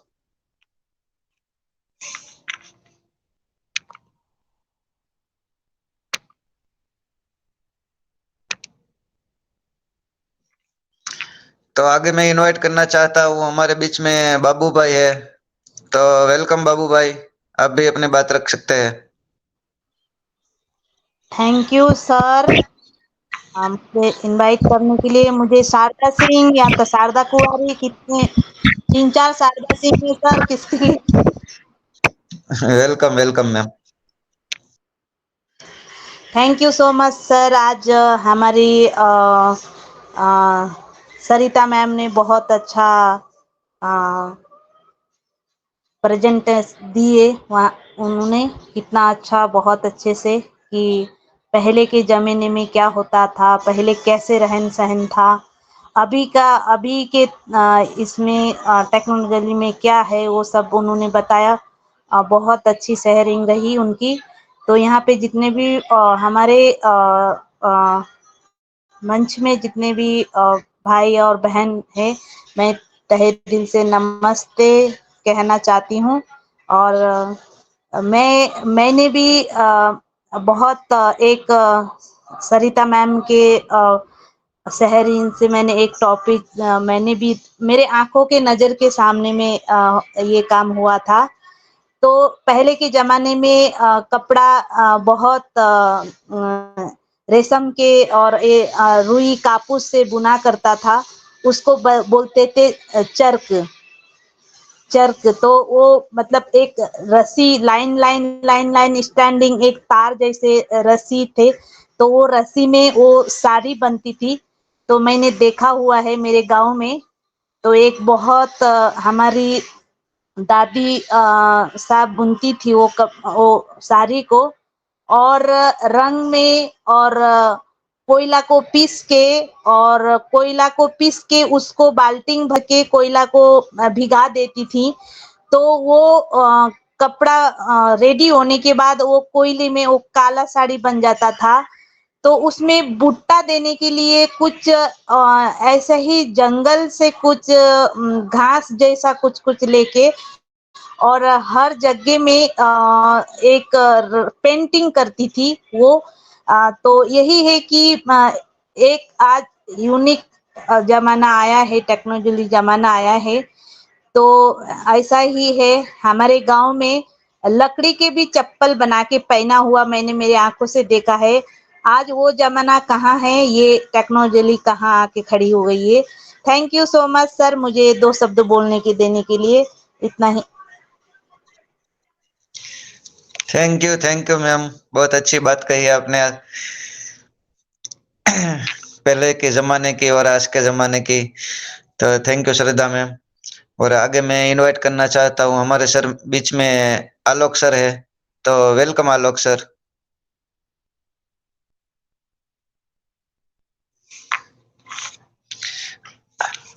Speaker 10: तो आगे मैं इनवाइट करना चाहता हूँ, हमारे बीच में बाबू भाई है, तो वेलकम बाबू भाई, आप भी अपनी बात रख सकते हैं।
Speaker 13: थैंक यू सर, मुझे इनवाइट करने के लिए। मुझे शारदा सिंह या तो शारदा कुमारी, कितने 3-4 शारदा सिंह है सर, किसके लिए?
Speaker 10: Welcome welcome ma'am.
Speaker 13: Thank you so much sir. आज हमारी सरिता मैम ने बहुत अच्छा प्रेजेंट दिए। वहाँ उन्होंने कितना अच्छा, बहुत अच्छे से, कि पहले के ज़माने में क्या होता था, पहले कैसे रहन सहन था, अभी के इसमें टेक्नोलॉजी में क्या है, वो सब उन्होंने बताया। बहुत अच्छी शेयरिंग रही उनकी। तो यहाँ पे जितने भी हमारे मंच में जितने भी भाई और बहन हैं, मैं तहे दिल से नमस्ते कहना चाहती हूँ। और मैंने भी बहुत एक सरिता मैम के शहरीन से मैंने एक टॉपिक, मैंने भी, मेरे आंखों के नज़र के सामने में ये काम हुआ था। तो पहले के ज़माने में कपड़ा बहुत रेशम के और रुई कापूस से बुना करता था। उसको बोलते थे चर्क। तो वो मतलब एक रस्सी, लाइन स्टैंडिंग, एक तार जैसे रस्सी थे। तो वो रस्सी में वो साड़ी बनती थी। तो मैंने देखा हुआ है मेरे गांव में। तो एक बहुत हमारी दादी साहब बुनती थी वो साड़ी को, और रंग में, और कोयला को पीस के उसको बाल्टी भर के कोयला को भिगा देती थी। तो वो कपड़ा रेडी होने के बाद वो कोयले में वो काला साड़ी बन जाता था। तो उसमें बुट्टा देने के लिए कुछ ऐसे ही जंगल से कुछ घास जैसा कुछ लेके और हर जगह में एक पेंटिंग करती थी वो। तो यही है कि एक आज यूनिक जमाना आया है, टेक्नोलॉजी जमाना आया है। तो ऐसा ही है, हमारे गांव में लकड़ी के भी चप्पल बना के पहना हुआ मैंने मेरी आंखों से देखा है। आज वो जमाना कहाँ है, ये टेक्नोलॉजी कहाँ आके खड़ी हो गई है। Thank you so much sir, मुझे 2 शब्द बोलने के देने के लिए। इतना ही।
Speaker 10: थैंक यू मैम, बहुत अच्छी बात कही आपने। पहले के जमाने की और आज के जमाने की। तो थैंक यू श्रद्धा मैम। और आगे मैं इनवाइट करना चाहता हूँ, हमारे सर बीच में आलोक सर है, तो वेलकम आलोक सर।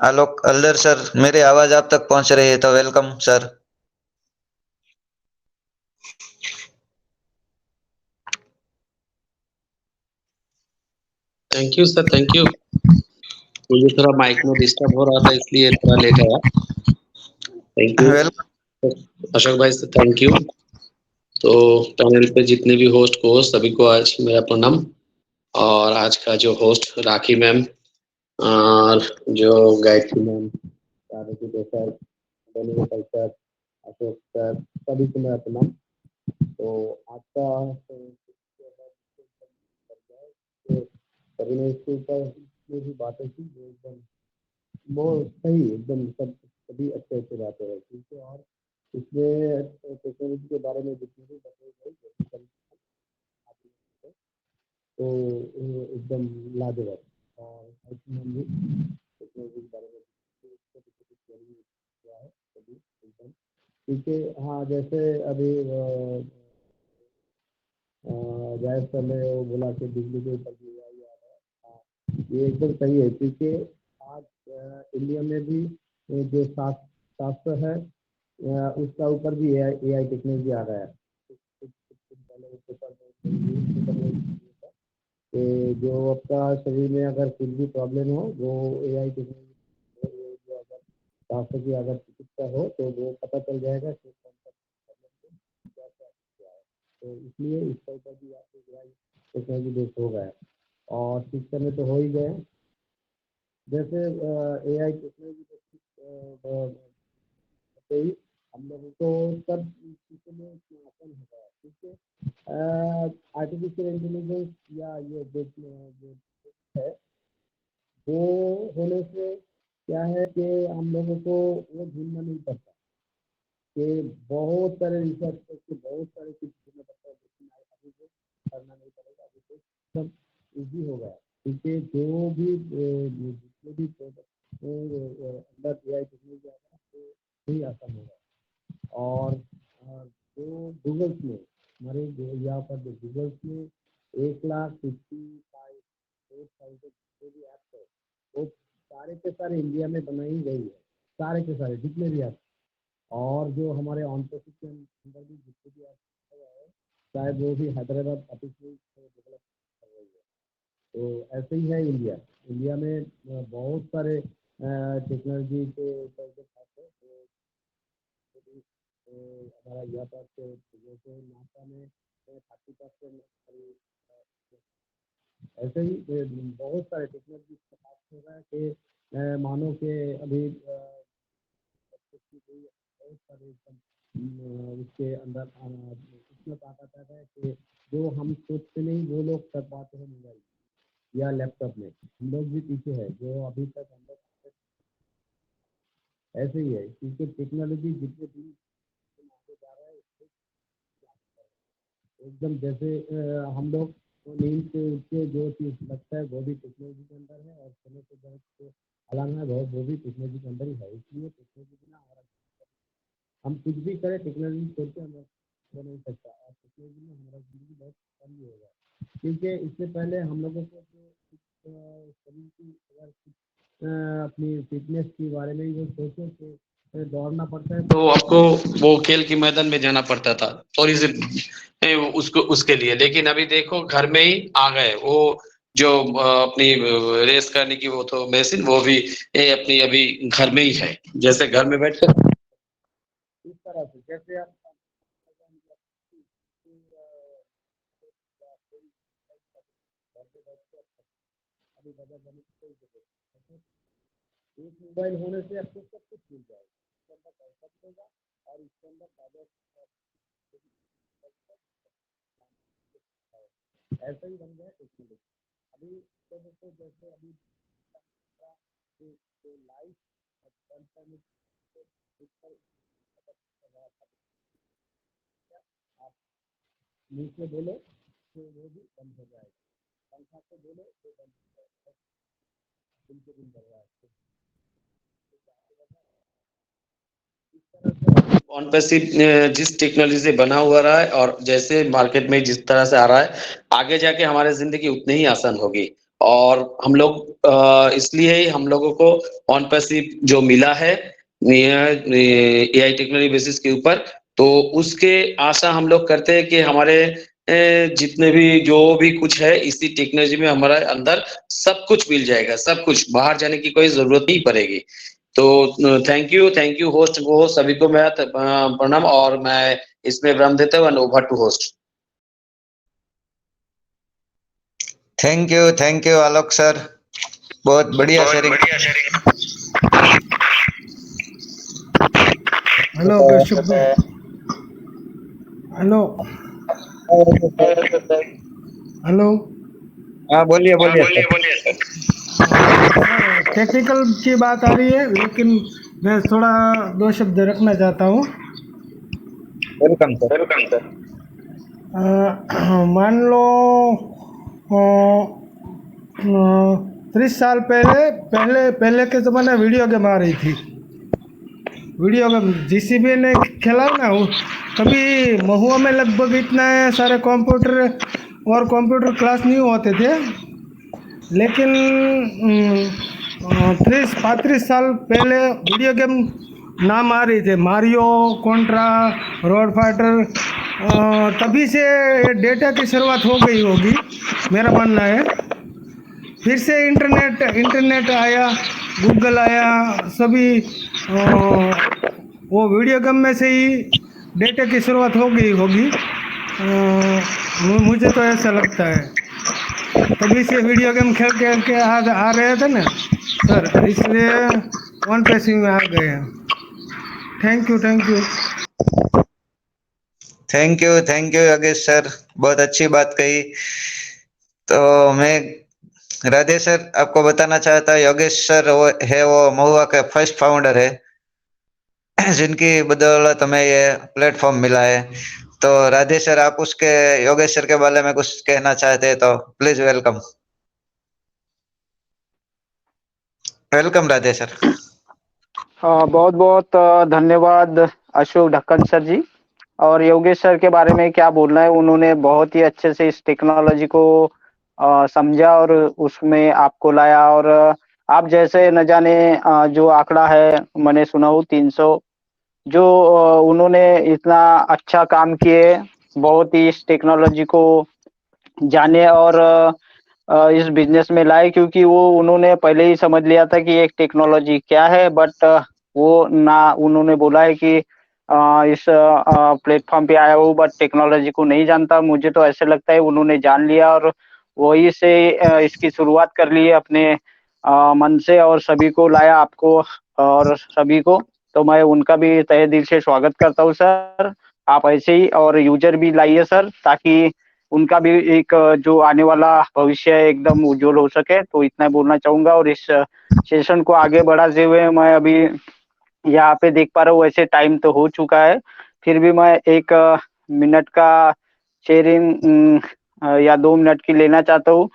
Speaker 10: आलोक हल्दर सर, मेरी आवाज आप तक पहुंच रही है तो welcome sir.
Speaker 14: Thank you sir, thank you. मुझे थोड़ा माइक में डिस्टर्ब हो रहा था इसलिए थोड़ा लेट आया। थैंक यू अशोक भाई सर, थैंक यू। तो पैनल पे जितने भी होस्ट को सभी को आज मेरा प्रणाम। और आज का जो होस्ट राखी मैम और जो Gayatri ma'am, sir, sir, Ashok sir, सभी को मेरा प्रणाम। तो आज का सभी ने इसके ऊपर जो भी बातें की वो एकदम वो सही, एकदम सब सभी अच्छे अच्छे बातें हैं, ठीक है। और इसमें टेक्नोलॉजी के बारे में जितनी भी बताई गई तो एकदम लाजवाब। और टेक्नोलॉजी के बारे में क्या है सभी एकदम ठीक है। हाँ, जैसे अभी जायद सर ने वो बोला कि बिजली के ऊपर भी AI आ रहा है। हाँ, ये एकदम सही है, क्योंकि आज इंडिया में भी जो शास्त्र है उसका ऊपर भी AI टेक्नोलॉजी आ रहा है। कि जो आपका शरीर में अगर कुछ भी प्रॉब्लम हो वो AI टेक्नोलॉजी, अगर शास्त्र की अगर चिकित्सा हो तो वो पता चल जाएगा कि कौन सा प्रॉब्लम क्या क्या है। तो इसलिए इसका ऊपर भी आपको AI टेक्नोलॉजी बेस हो गया है। और शिक्षा में तो हो ही गए। जैसे AI टेक्नोलॉजी हम लोगों को सब चीज़ों में आसान हो गया है, ठीक है। आर्टिफिशियल इंटेलिजेंस या ये जो है वो होने से क्या है कि हम लोगों को वो ढूंढना नहीं पड़ता कि बहुत सारे रिसर्च करके बहुत सारे चीज़ ढूंढना पड़ता है, लेकिन अभी वो करना नहीं पड़ेगा। अभी तो सब ईजी हो गया, क्योंकि जो भी जितने भी अंदर AI टेक्नोलॉजी आता है तो ही आसान होगा। और जो गूगल्स में हमारे यहाँ पर जो गूगल्स में 1,55,800 जो भी ऐप्स है वो सारे के सारे इंडिया में बनाई गई है, सारे के सारे जितने भी ऐप्स। और जो हमारे ऑन प्रोसेस के अंदर भी जितने भी ऐप्स है शायद वो भी हैदराबाद ऑफिस में डेवलप कर रही है। तो ऐसे ही है इंडिया में बहुत सारे टेक्नोलॉजी के ऊपर जो खास है हमारा यहाँ पर जैसे नासा में 30% ऐसे ही बहुत सारे टेक्नोलॉजी का खास हो रहा है कि मानो के अभी बहुत सारे उसके अंदर इतना ताकत आता है कि जो हम सोचते नहीं वो लोग कर पाते हैं मोबाइल या लैपटॉप में। हम लोग भी पीछे है, जो अभी तक हम लोग ऐसे ही है, क्योंकि टेक्नोलॉजी जितने दिन आगे जा रहा है एकदम जैसे हम लोग नींद से उठ के जो चीज़ लगता है वो भी टेक्नोलॉजी के अंदर है, और समय से बैठ के अलार्म है वो भी टेक्नोलॉजी के अंदर ही है। इसलिए टेक्नोलॉजी बिना हम कुछ भी करें टेक्नोलॉजी छोड़ के हमें हो नहीं सकता। और टेक्नोलॉजी में हमारा जिंदगी बहुत कम ही होगा, क्योंकि इससे पहले हम लोगों को जो शरीर की अगर अपनी फिटनेस के बारे में जो सोचो कि दौड़ना पड़ता है तो आपको वो खेल के मैदान में जाना पड़ता था थोड़ी सी उसको उसके लिए। लेकिन अभी देखो घर में ही आ गए वो जो अपनी रेस करने की वो तो मशीन वो भी अपनी अभी घर में ही है, जैसे घर में बैठ कर इस तरह जैसे आप अभी बाजार जाने की कोई जरूरत नहीं। एक मोबाइल होने से आपको सब कुछ मिल जाएगा, इसके अंदर पैसा भी होगा और इसके अंदर ऐसा ही बन गया टेक्नोलॉजी। अभी तो देखो जैसे अभी लाइफ आप मुंह से बोलो तो वो भी बंद हो जाएगा, पंखा से बोलो तो बंद हो जाएगा, दिन के दिन बढ़ रहा है।
Speaker 15: ऑन पैसिव जिस टेक्नोलॉजी से बना हुआ रहा है और जैसे मार्केट में जिस तरह से आ रहा है, आगे जाके हमारी जिंदगी उतनी ही आसान होगी। और हम लोग इसलिए ही हम लोगों को ऑन पैसिव जो मिला है एआई टेक्नोलॉजी बेसिस के ऊपर, तो उसके आशा हम लोग करते हैं कि हमारे जितने भी जो भी कुछ है इसी टेक्नोलॉजी में हमारे अंदर सब कुछ मिल जाएगा, सब कुछ, बाहर जाने की कोई जरूरत नहीं पड़ेगी। तो थैंक यू होस्ट को, सभी को मेरा प्रणाम, और मैं इसमें विराम देता हूँ। Over to host.
Speaker 10: Thank you Alok sir, बहुत बढ़िया शेयरिंग।
Speaker 9: हेलो कश्यप भाई, हेलो हेलो,
Speaker 10: हाँ बोलिए बोलिए।
Speaker 9: टेक्निकल की बात आ रही है, लेकिन मैं थोड़ा दो शब्द रखना चाहता हूँ।
Speaker 10: Welcome sir.
Speaker 9: मान लो 30 साल पहले के ज़माने में वीडियो गेम आ रही थी। वीडियो गेम जीसीबी ने खेला ना, तभी महुआ में लगभग इतना सारे कंप्यूटर और कंप्यूटर क्लास नहीं होते थे। लेकिन 30-35 साल पहले वीडियो गेम नाम आ रही थे, मारियो, कॉन्ट्रा, रोड फाइटर, तभी से डेटा की शुरुआत हो गई होगी, मेरा मानना है। फिर से इंटरनेट आया, गूगल आया, सभी वो वीडियो गेम में से ही डेटा की शुरुआत हो गई होगी, मुझे तो ऐसा लगता है। तभी से वीडियो गेम खेल के आ रहे थे ना सर, इसलिए ऑन पैसिव में आ गए हैं। थैंक
Speaker 10: यू योगेश सर, बहुत अच्छी बात कही। तो मैं राधे सर आपको बताना चाहता हूँ, योगेश सर वो महुआ के फर्स्ट फाउंडर है, जिनकी बदौलत हमें ये प्लेटफॉर्म मिला है। तो राधे सर, आप उसके योगेश सर के बारे में कुछ कहना चाहते हैं तो प्लीज वेलकम राधे सर।
Speaker 6: बहुत बहुत धन्यवाद अशोक ढक्कन सर जी। और योगेश सर के बारे में क्या बोलना है, उन्होंने बहुत ही अच्छे से इस टेक्नोलॉजी को समझा और उसमें आपको लाया। और आप जैसे न जाने जो आंकड़ा है मैंने सुना हूँ 300, जो उन्होंने इतना अच्छा काम किए, बहुत ही इस टेक्नोलॉजी को जाने और इस बिजनेस में लाए, क्योंकि वो उन्होंने पहले ही समझ लिया था कि एक टेक्नोलॉजी क्या है। बट वो ना उन्होंने बोला है कि इस प्लेटफॉर्म पे आया हूँ बट टेक्नोलॉजी को नहीं जानता। मुझे तो ऐसे लगता है उन्होंने जान लिया और वही से इसकी शुरुआत कर ली है अपने मन से, और सभी को लाया, आपको और सभी को। तो मैं उनका भी तहे दिल से स्वागत करता हूँ सर। आप ऐसे ही और यूजर भी लाइए सर, ताकि उनका भी एक जो आने वाला भविष्य है एकदम उज्जवल हो सके। तो इतना बोलना चाहूंगा। और इस सेशन को आगे बढ़ाते हुए मैं अभी यहाँ पे देख पा रहा हूँ, वैसे टाइम तो हो चुका है, फिर भी मैं 1 मिनट का शेयरिंग या 2 मिनट की लेना चाहता हूँ।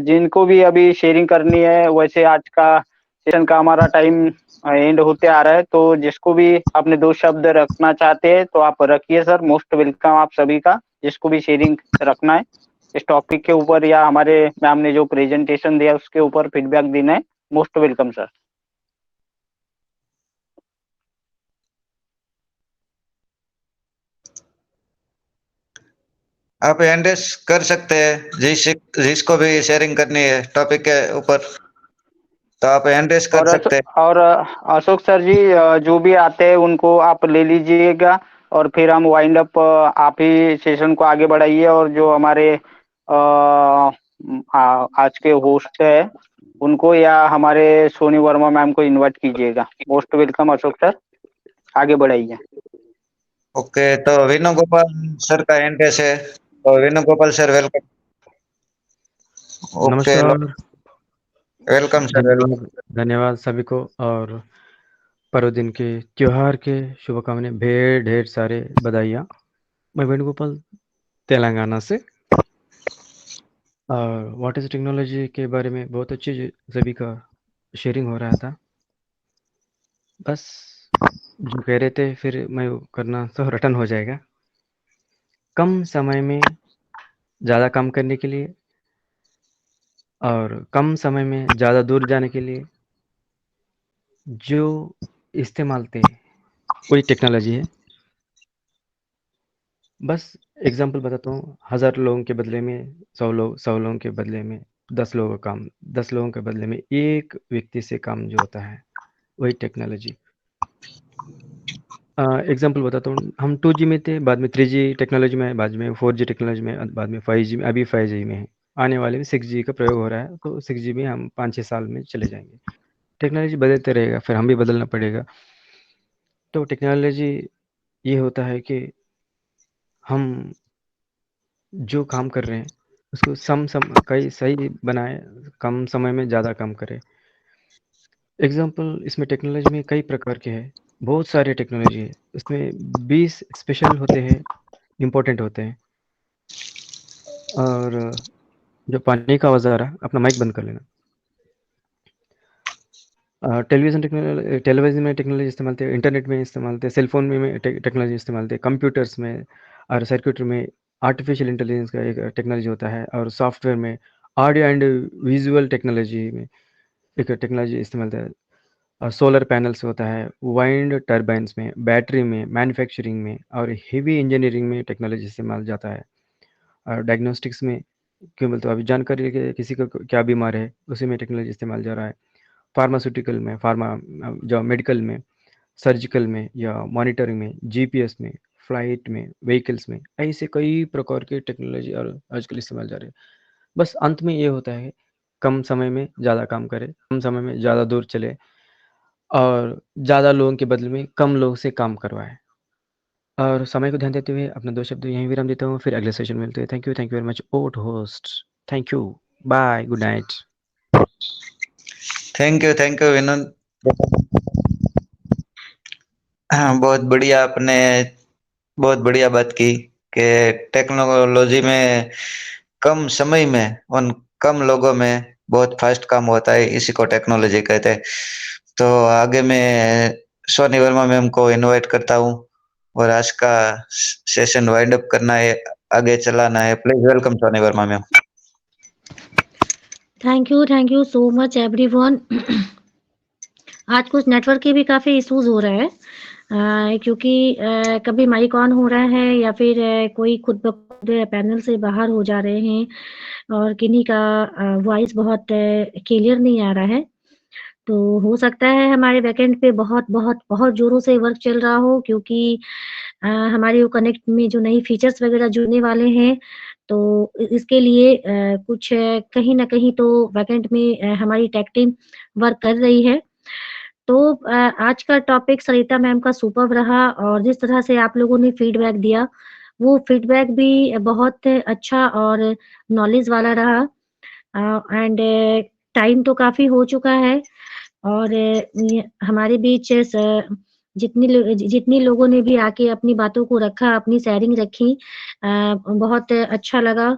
Speaker 6: जिनको भी अभी शेयरिंग करनी है, वैसे आज का सेशन का हमारा टाइम एंड होते आ रहा है, तो जिसको भी अपने 2 शब्द रखना चाहते हैं तो आप रखिए सर। मोस्ट वेलकम आप सभी का, जिसको भी शेयरिंग रखना है इस टॉपिक के ऊपर या हमारे मैम ने जो प्रेजेंटेशन दिया उसके ऊपर फीडबैक देना है, मोस्ट वेलकम सर।
Speaker 10: आप हैंड रेस कर सकते हैं, जिसको भी शेयरिंग करनी है टॉपिक के ऊपर, तो आप हैंड रेस कर सकते हैं।
Speaker 6: और अशोक सर जी जो भी आते हैं उनको आप ले लीजिएगा, और फिर हम वाइंड अप आप ही सेशन को आगे बढ़ाइए और जो हमारे आज के होस्ट है उनको या हमारे सोनी वर्मा मैम को इनवाइट कीजिएगा। मोस्ट वेलकम अशोक सर, आगे बढ़ाइए।
Speaker 10: ओके, तो वेणुगोपाल सर का एंट्रेंस है, तो वेणुगोपाल सर वेलकम। ओके,
Speaker 16: नमस्कार।
Speaker 10: Welcome sir, welcome.
Speaker 16: धन्यवाद धन्यवाद सभी को, और पर्वदिन के त्योहार के शुभकामनाएं, ढेर ढेर सारे बधाइयाँ। मैं वेणुगोपाल तेलंगाना से, और व्हाट इज़ टेक्नोलॉजी के बारे में बहुत अच्छी सभी का शेयरिंग हो रहा था। बस जो कह रहे थे फिर मैं वो करना तो रटन हो जाएगा। कम समय में ज़्यादा काम करने के लिए और कम समय में ज़्यादा दूर जाने के लिए जो इस्तेमाल थे वही टेक्नोलॉजी है। बस एग्जांपल बताता हूँ, 1000 लोगों के बदले में 100 लोगों के बदले में 10 लोगों का काम, 10 लोगों के बदले में एक व्यक्ति से काम जो होता है वही टेक्नोलॉजी। एग्जांपल बताता हूँ, हम 2G में थे, बाद में 3G टेक्नोलॉजी में, बाद में 4G टेक्नोलॉजी में, बाद में 5G में, अभी 5G में है। आने वाले में 6G का प्रयोग हो रहा है, तो 6G में हम 5-6 साल में चले जाएंगे। टेक्नोलॉजी बदलते रहेगा, फिर हम भी बदलना पड़ेगा। तो टेक्नोलॉजी ये होता है कि हम जो काम कर रहे हैं उसको कई सही बनाए, कम समय में ज़्यादा काम करें। एग्जांपल इसमें टेक्नोलॉजी में कई प्रकार के हैं, बहुत सारे टेक्नोलॉजी है। उसमें 20 स्पेशल होते हैं, इम्पोर्टेंट होते हैं। और जो पानी का आवाज़ आ रहा है, अपना माइक बंद कर लेना। टेलीविज़न में टेक्नोलॉजी इस्तेमाल थे, इंटरनेट में इस्तेमाल थे, सेल फ़ोन में टेक्नोलॉजी इस्तेमाल थे, कंप्यूटर्स में और सर्किटरी में आर्टिफ़िशियल इंटेलिजेंस का एक टेक्नोलॉजी होता है, और सॉफ्टवेयर में ऑडियो एंड विज़ुअल टेक्नोलॉजी में एक टेक्नोलॉजी इस्तेमाल है। और सोलर पैनल्स होता है, वाइंड टर्बाइन्स में, बैटरी में, मैन्युफैक्चरिंग में और हेवी इंजीनियरिंग में टेक्नोलॉजी इस्तेमाल जाता है। और डायग्नोस्टिक्स में क्यों बोलते हो, अभी जानकारी है कि किसी को क्या बीमार है, उसी में टेक्नोलॉजी इस्तेमाल जा रहा है। फार्मास्यूटिकल में, जो मेडिकल में, सर्जिकल में या मॉनिटरिंग में, जीपीएस में, फ्लाइट में, व्हीकल्स में, ऐसे कई प्रकार के टेक्नोलॉजी और आजकल इस्तेमाल जा रहे हैं। बस अंत में ये होता है, कम समय में ज़्यादा काम करें, कम समय में ज़्यादा दूर चले और ज़्यादा लोगों के बदले में कम लोग से काम करवाएँ। और समय को ध्यान देते हुए अपना 2 शब्द यहीं विराम देता हूँ, फिर अगले सेशन में मिलते हैं। Thank you very much to host. Thank you. Bye, good night.
Speaker 10: Thank you Vinod. हाँ, बहुत बढ़िया बात की कि टेक्नोलॉजी में कम समय में उन कम लोगों में बहुत फास्ट काम होता है, इसी को टेक्नोलॉजी कहते हैं। तो आगे मैं सोनी वर्मा मैम को इनवाइट करता हूँ और आज का सेशन वाइंड अप करना है, आगे चलाना है। Please welcome Soni Verma ma'am.
Speaker 1: Thank you so much everyone. आज कुछ नेटवर्क के भी काफ़ी इश्यूज हो रहे हैं, क्योंकि कभी माइक ऑन हो रहा है या फिर कोई खुद ब खुद पैनल से बाहर हो जा रहे हैं, और किन्हीं का वॉइस बहुत क्लियर नहीं आ रहा है। तो हो सकता है हमारे बैकएंड पे बहुत बहुत बहुत ज़ोरों से वर्क चल रहा हो, क्योंकि हमारे वो कनेक्ट में जो नई फीचर्स वगैरह जुड़ने वाले हैं, तो इसके लिए कुछ कहीं न कहीं तो बैकएंड में हमारी टेक टीम वर्क कर रही है। तो आज का टॉपिक सरिता मैम का सुपर्ब रहा, और जिस तरह से आप लोगों ने फीडबैक दिया, वो फीडबैक भी बहुत अच्छा और नॉलेज वाला रहा। एंड टाइम तो काफ़ी हो चुका है, और ये हमारे बीच जितनी लोगों ने भी आके अपनी बातों को रखा, अपनी शेयरिंग रखी, बहुत अच्छा लगा।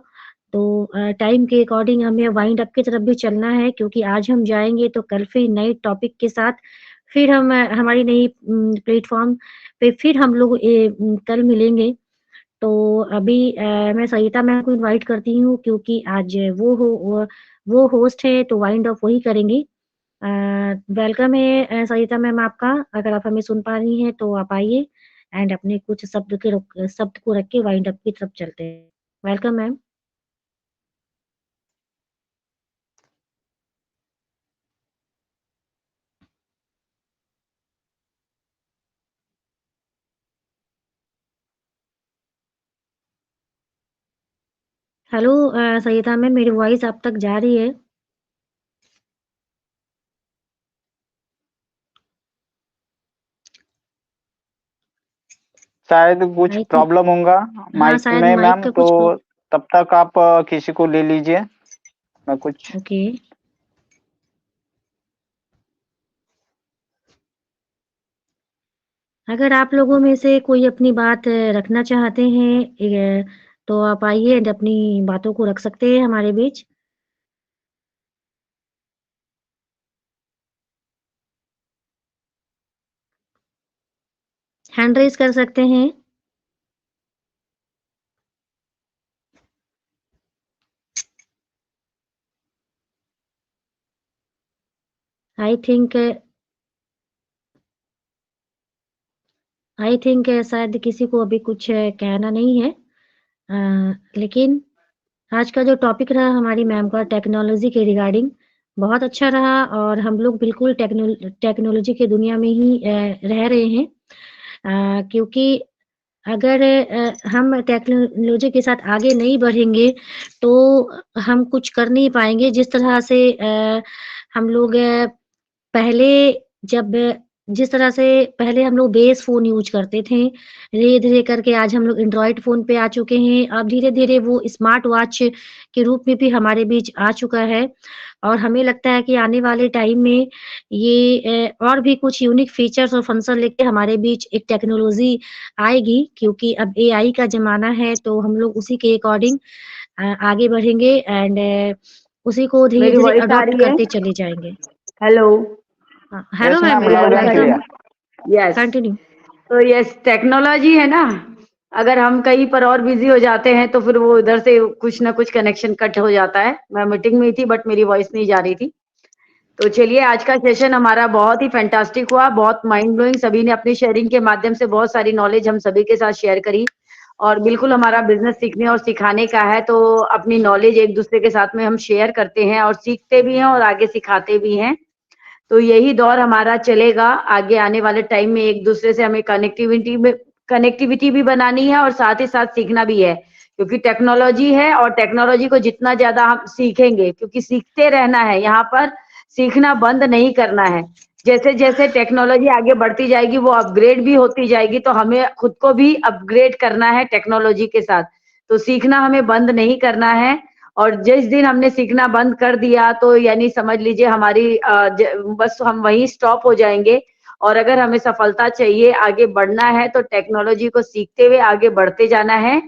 Speaker 1: तो टाइम के अकॉर्डिंग हमें वाइंड अप की तरफ भी चलना है, क्योंकि आज हम जाएँगे तो कल फिर नए टॉपिक के साथ फिर हम हमारी नई प्लेटफ़ॉर्म पे फिर हम लोग कल मिलेंगे। तो अभी मैं सरिता मैम को इनवाइट करती हूँ, क्योंकि आज वो होस्ट है, तो वाइंड अप वही करेंगी। वेलकम है सरिता मैम आपका। अगर आप हमें सुन पा रही हैं तो आप आइए एंड अपने कुछ शब्द को रख के वाइंड अप की तरफ चलते हैं। Welcome ma'am. हेलो सरिता मैम, मेरी वॉइस आप तक जा रही है?
Speaker 6: शायद कुछ
Speaker 1: आई थिंक
Speaker 6: प्रॉब्लम होगा
Speaker 1: हाँ,
Speaker 6: माइक
Speaker 1: शायद
Speaker 6: में
Speaker 1: माइक
Speaker 6: मैम,
Speaker 1: का
Speaker 6: तो
Speaker 1: कुछ
Speaker 6: तब तक आप किसी को ले लीजिए, मैं कुछ
Speaker 1: ओके। अगर आप लोगों में से कोई अपनी बात रखना चाहते हैं तो आप आइए and अपनी बातों को रख सकते हैं हमारे बीच। हैंड रेज कर सकते हैं। आई थिंक शायद किसी को अभी कुछ कहना नहीं है। लेकिन आज का जो टॉपिक रहा हमारी मैम का टेक्नोलॉजी के रिगार्डिंग बहुत अच्छा रहा और हम लोग बिल्कुल टेक्नोलॉजी की दुनिया में ही रह रहे हैं। क्योंकि अगर हम टेक्नोलॉजी के साथ आगे नहीं बढ़ेंगे तो हम कुछ कर नहीं पाएंगे। जिस तरह से हम लोग पहले जब जिस तरह से पहले हम लोग बेस फ़ोन यूज़ करते थे, धीरे-धीरे करके आज हम लोग एंड्रॉयड फ़ोन पे आ चुके हैं। अब धीरे-धीरे वो स्मार्ट वॉच के रूप में भी हमारे बीच आ चुका है और हमें लगता है कि आने वाले टाइम में ये और भी कुछ यूनिक फीचर्स और फंक्शन लेके हमारे बीच एक टेक्नोलॉज़ी आएगी, क्योंकि अब एआई का ज़माना है, तो हम लोग उसी के अकॉर्डिंग आगे बढ़ेंगे एंड उसी को
Speaker 2: मेरी
Speaker 1: धीरे-धीरे
Speaker 2: वॉइस आ
Speaker 1: अडॉप्ट
Speaker 2: रही है?
Speaker 1: करते चले जाएँगे।
Speaker 2: हेलो,
Speaker 1: हाँ, हेलो
Speaker 6: यस
Speaker 1: मैम,
Speaker 6: मैम,
Speaker 2: मेरी
Speaker 6: लाउड
Speaker 2: वॉइस
Speaker 6: एंड
Speaker 2: आ रही
Speaker 6: क्लियर।
Speaker 2: है? यस।
Speaker 1: कंटिन्यू।
Speaker 2: तो यस, टेक्नोलॉजी है ना, अगर हम कहीं पर और बिजी हो जाते हैं तो फिर वो इधर से कुछ ना कुछ कनेक्शन कट हो जाता है। मैं मीटिंग में थी बट मेरी वॉइस नहीं जा रही थी। तो चलिए, आज का सेशन हमारा बहुत ही फैंटास्टिक हुआ, बहुत माइंड ब्लोइंग। सभी ने अपनी शेयरिंग के माध्यम से बहुत सारी नॉलेज हम सभी के साथ शेयर करी और बिल्कुल हमारा बिजनेस सीखने और सिखाने का है, तो अपनी नॉलेज एक दूसरे के साथ में हम शेयर करते हैं और सीखते भी हैं और आगे सिखाते भी हैं। तो यही दौर हमारा चलेगा आगे आने वाले टाइम में। एक दूसरे से हमें कनेक्टिविटी भी बनानी है और साथ ही साथ सीखना भी है, क्योंकि टेक्नोलॉजी है और टेक्नोलॉजी को जितना ज्यादा हम सीखेंगे, क्योंकि सीखते रहना है, यहाँ पर सीखना बंद नहीं करना है। जैसे जैसे टेक्नोलॉजी आगे बढ़ती जाएगी वो अपग्रेड भी होती जाएगी, तो हमें खुद को भी अपग्रेड करना है टेक्नोलॉजी के साथ। तो सीखना हमें बंद नहीं करना है और जिस दिन हमने सीखना बंद कर दिया तो यानी समझ लीजिए हमारी बस हम वहीं स्टॉप हो जाएंगे। और अगर हमें सफलता चाहिए, आगे बढ़ना है, तो टेक्नोलॉजी को सीखते हुए आगे बढ़ते जाना है।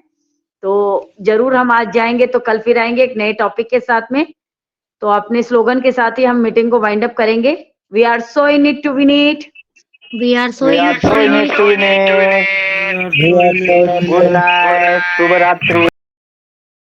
Speaker 2: तो जरूर हम आज जाएंगे तो कल फिर आएंगे एक नए टॉपिक के साथ में। तो अपने स्लोगन के साथ ही हम मीटिंग को वाइंड अप करेंगे। We are so in it to win it.
Speaker 1: We are so
Speaker 6: we
Speaker 1: in
Speaker 6: are
Speaker 1: it
Speaker 6: so
Speaker 1: to
Speaker 6: in
Speaker 1: win
Speaker 6: it
Speaker 1: it.
Speaker 6: To win it. Good night, शुभ रात्रि।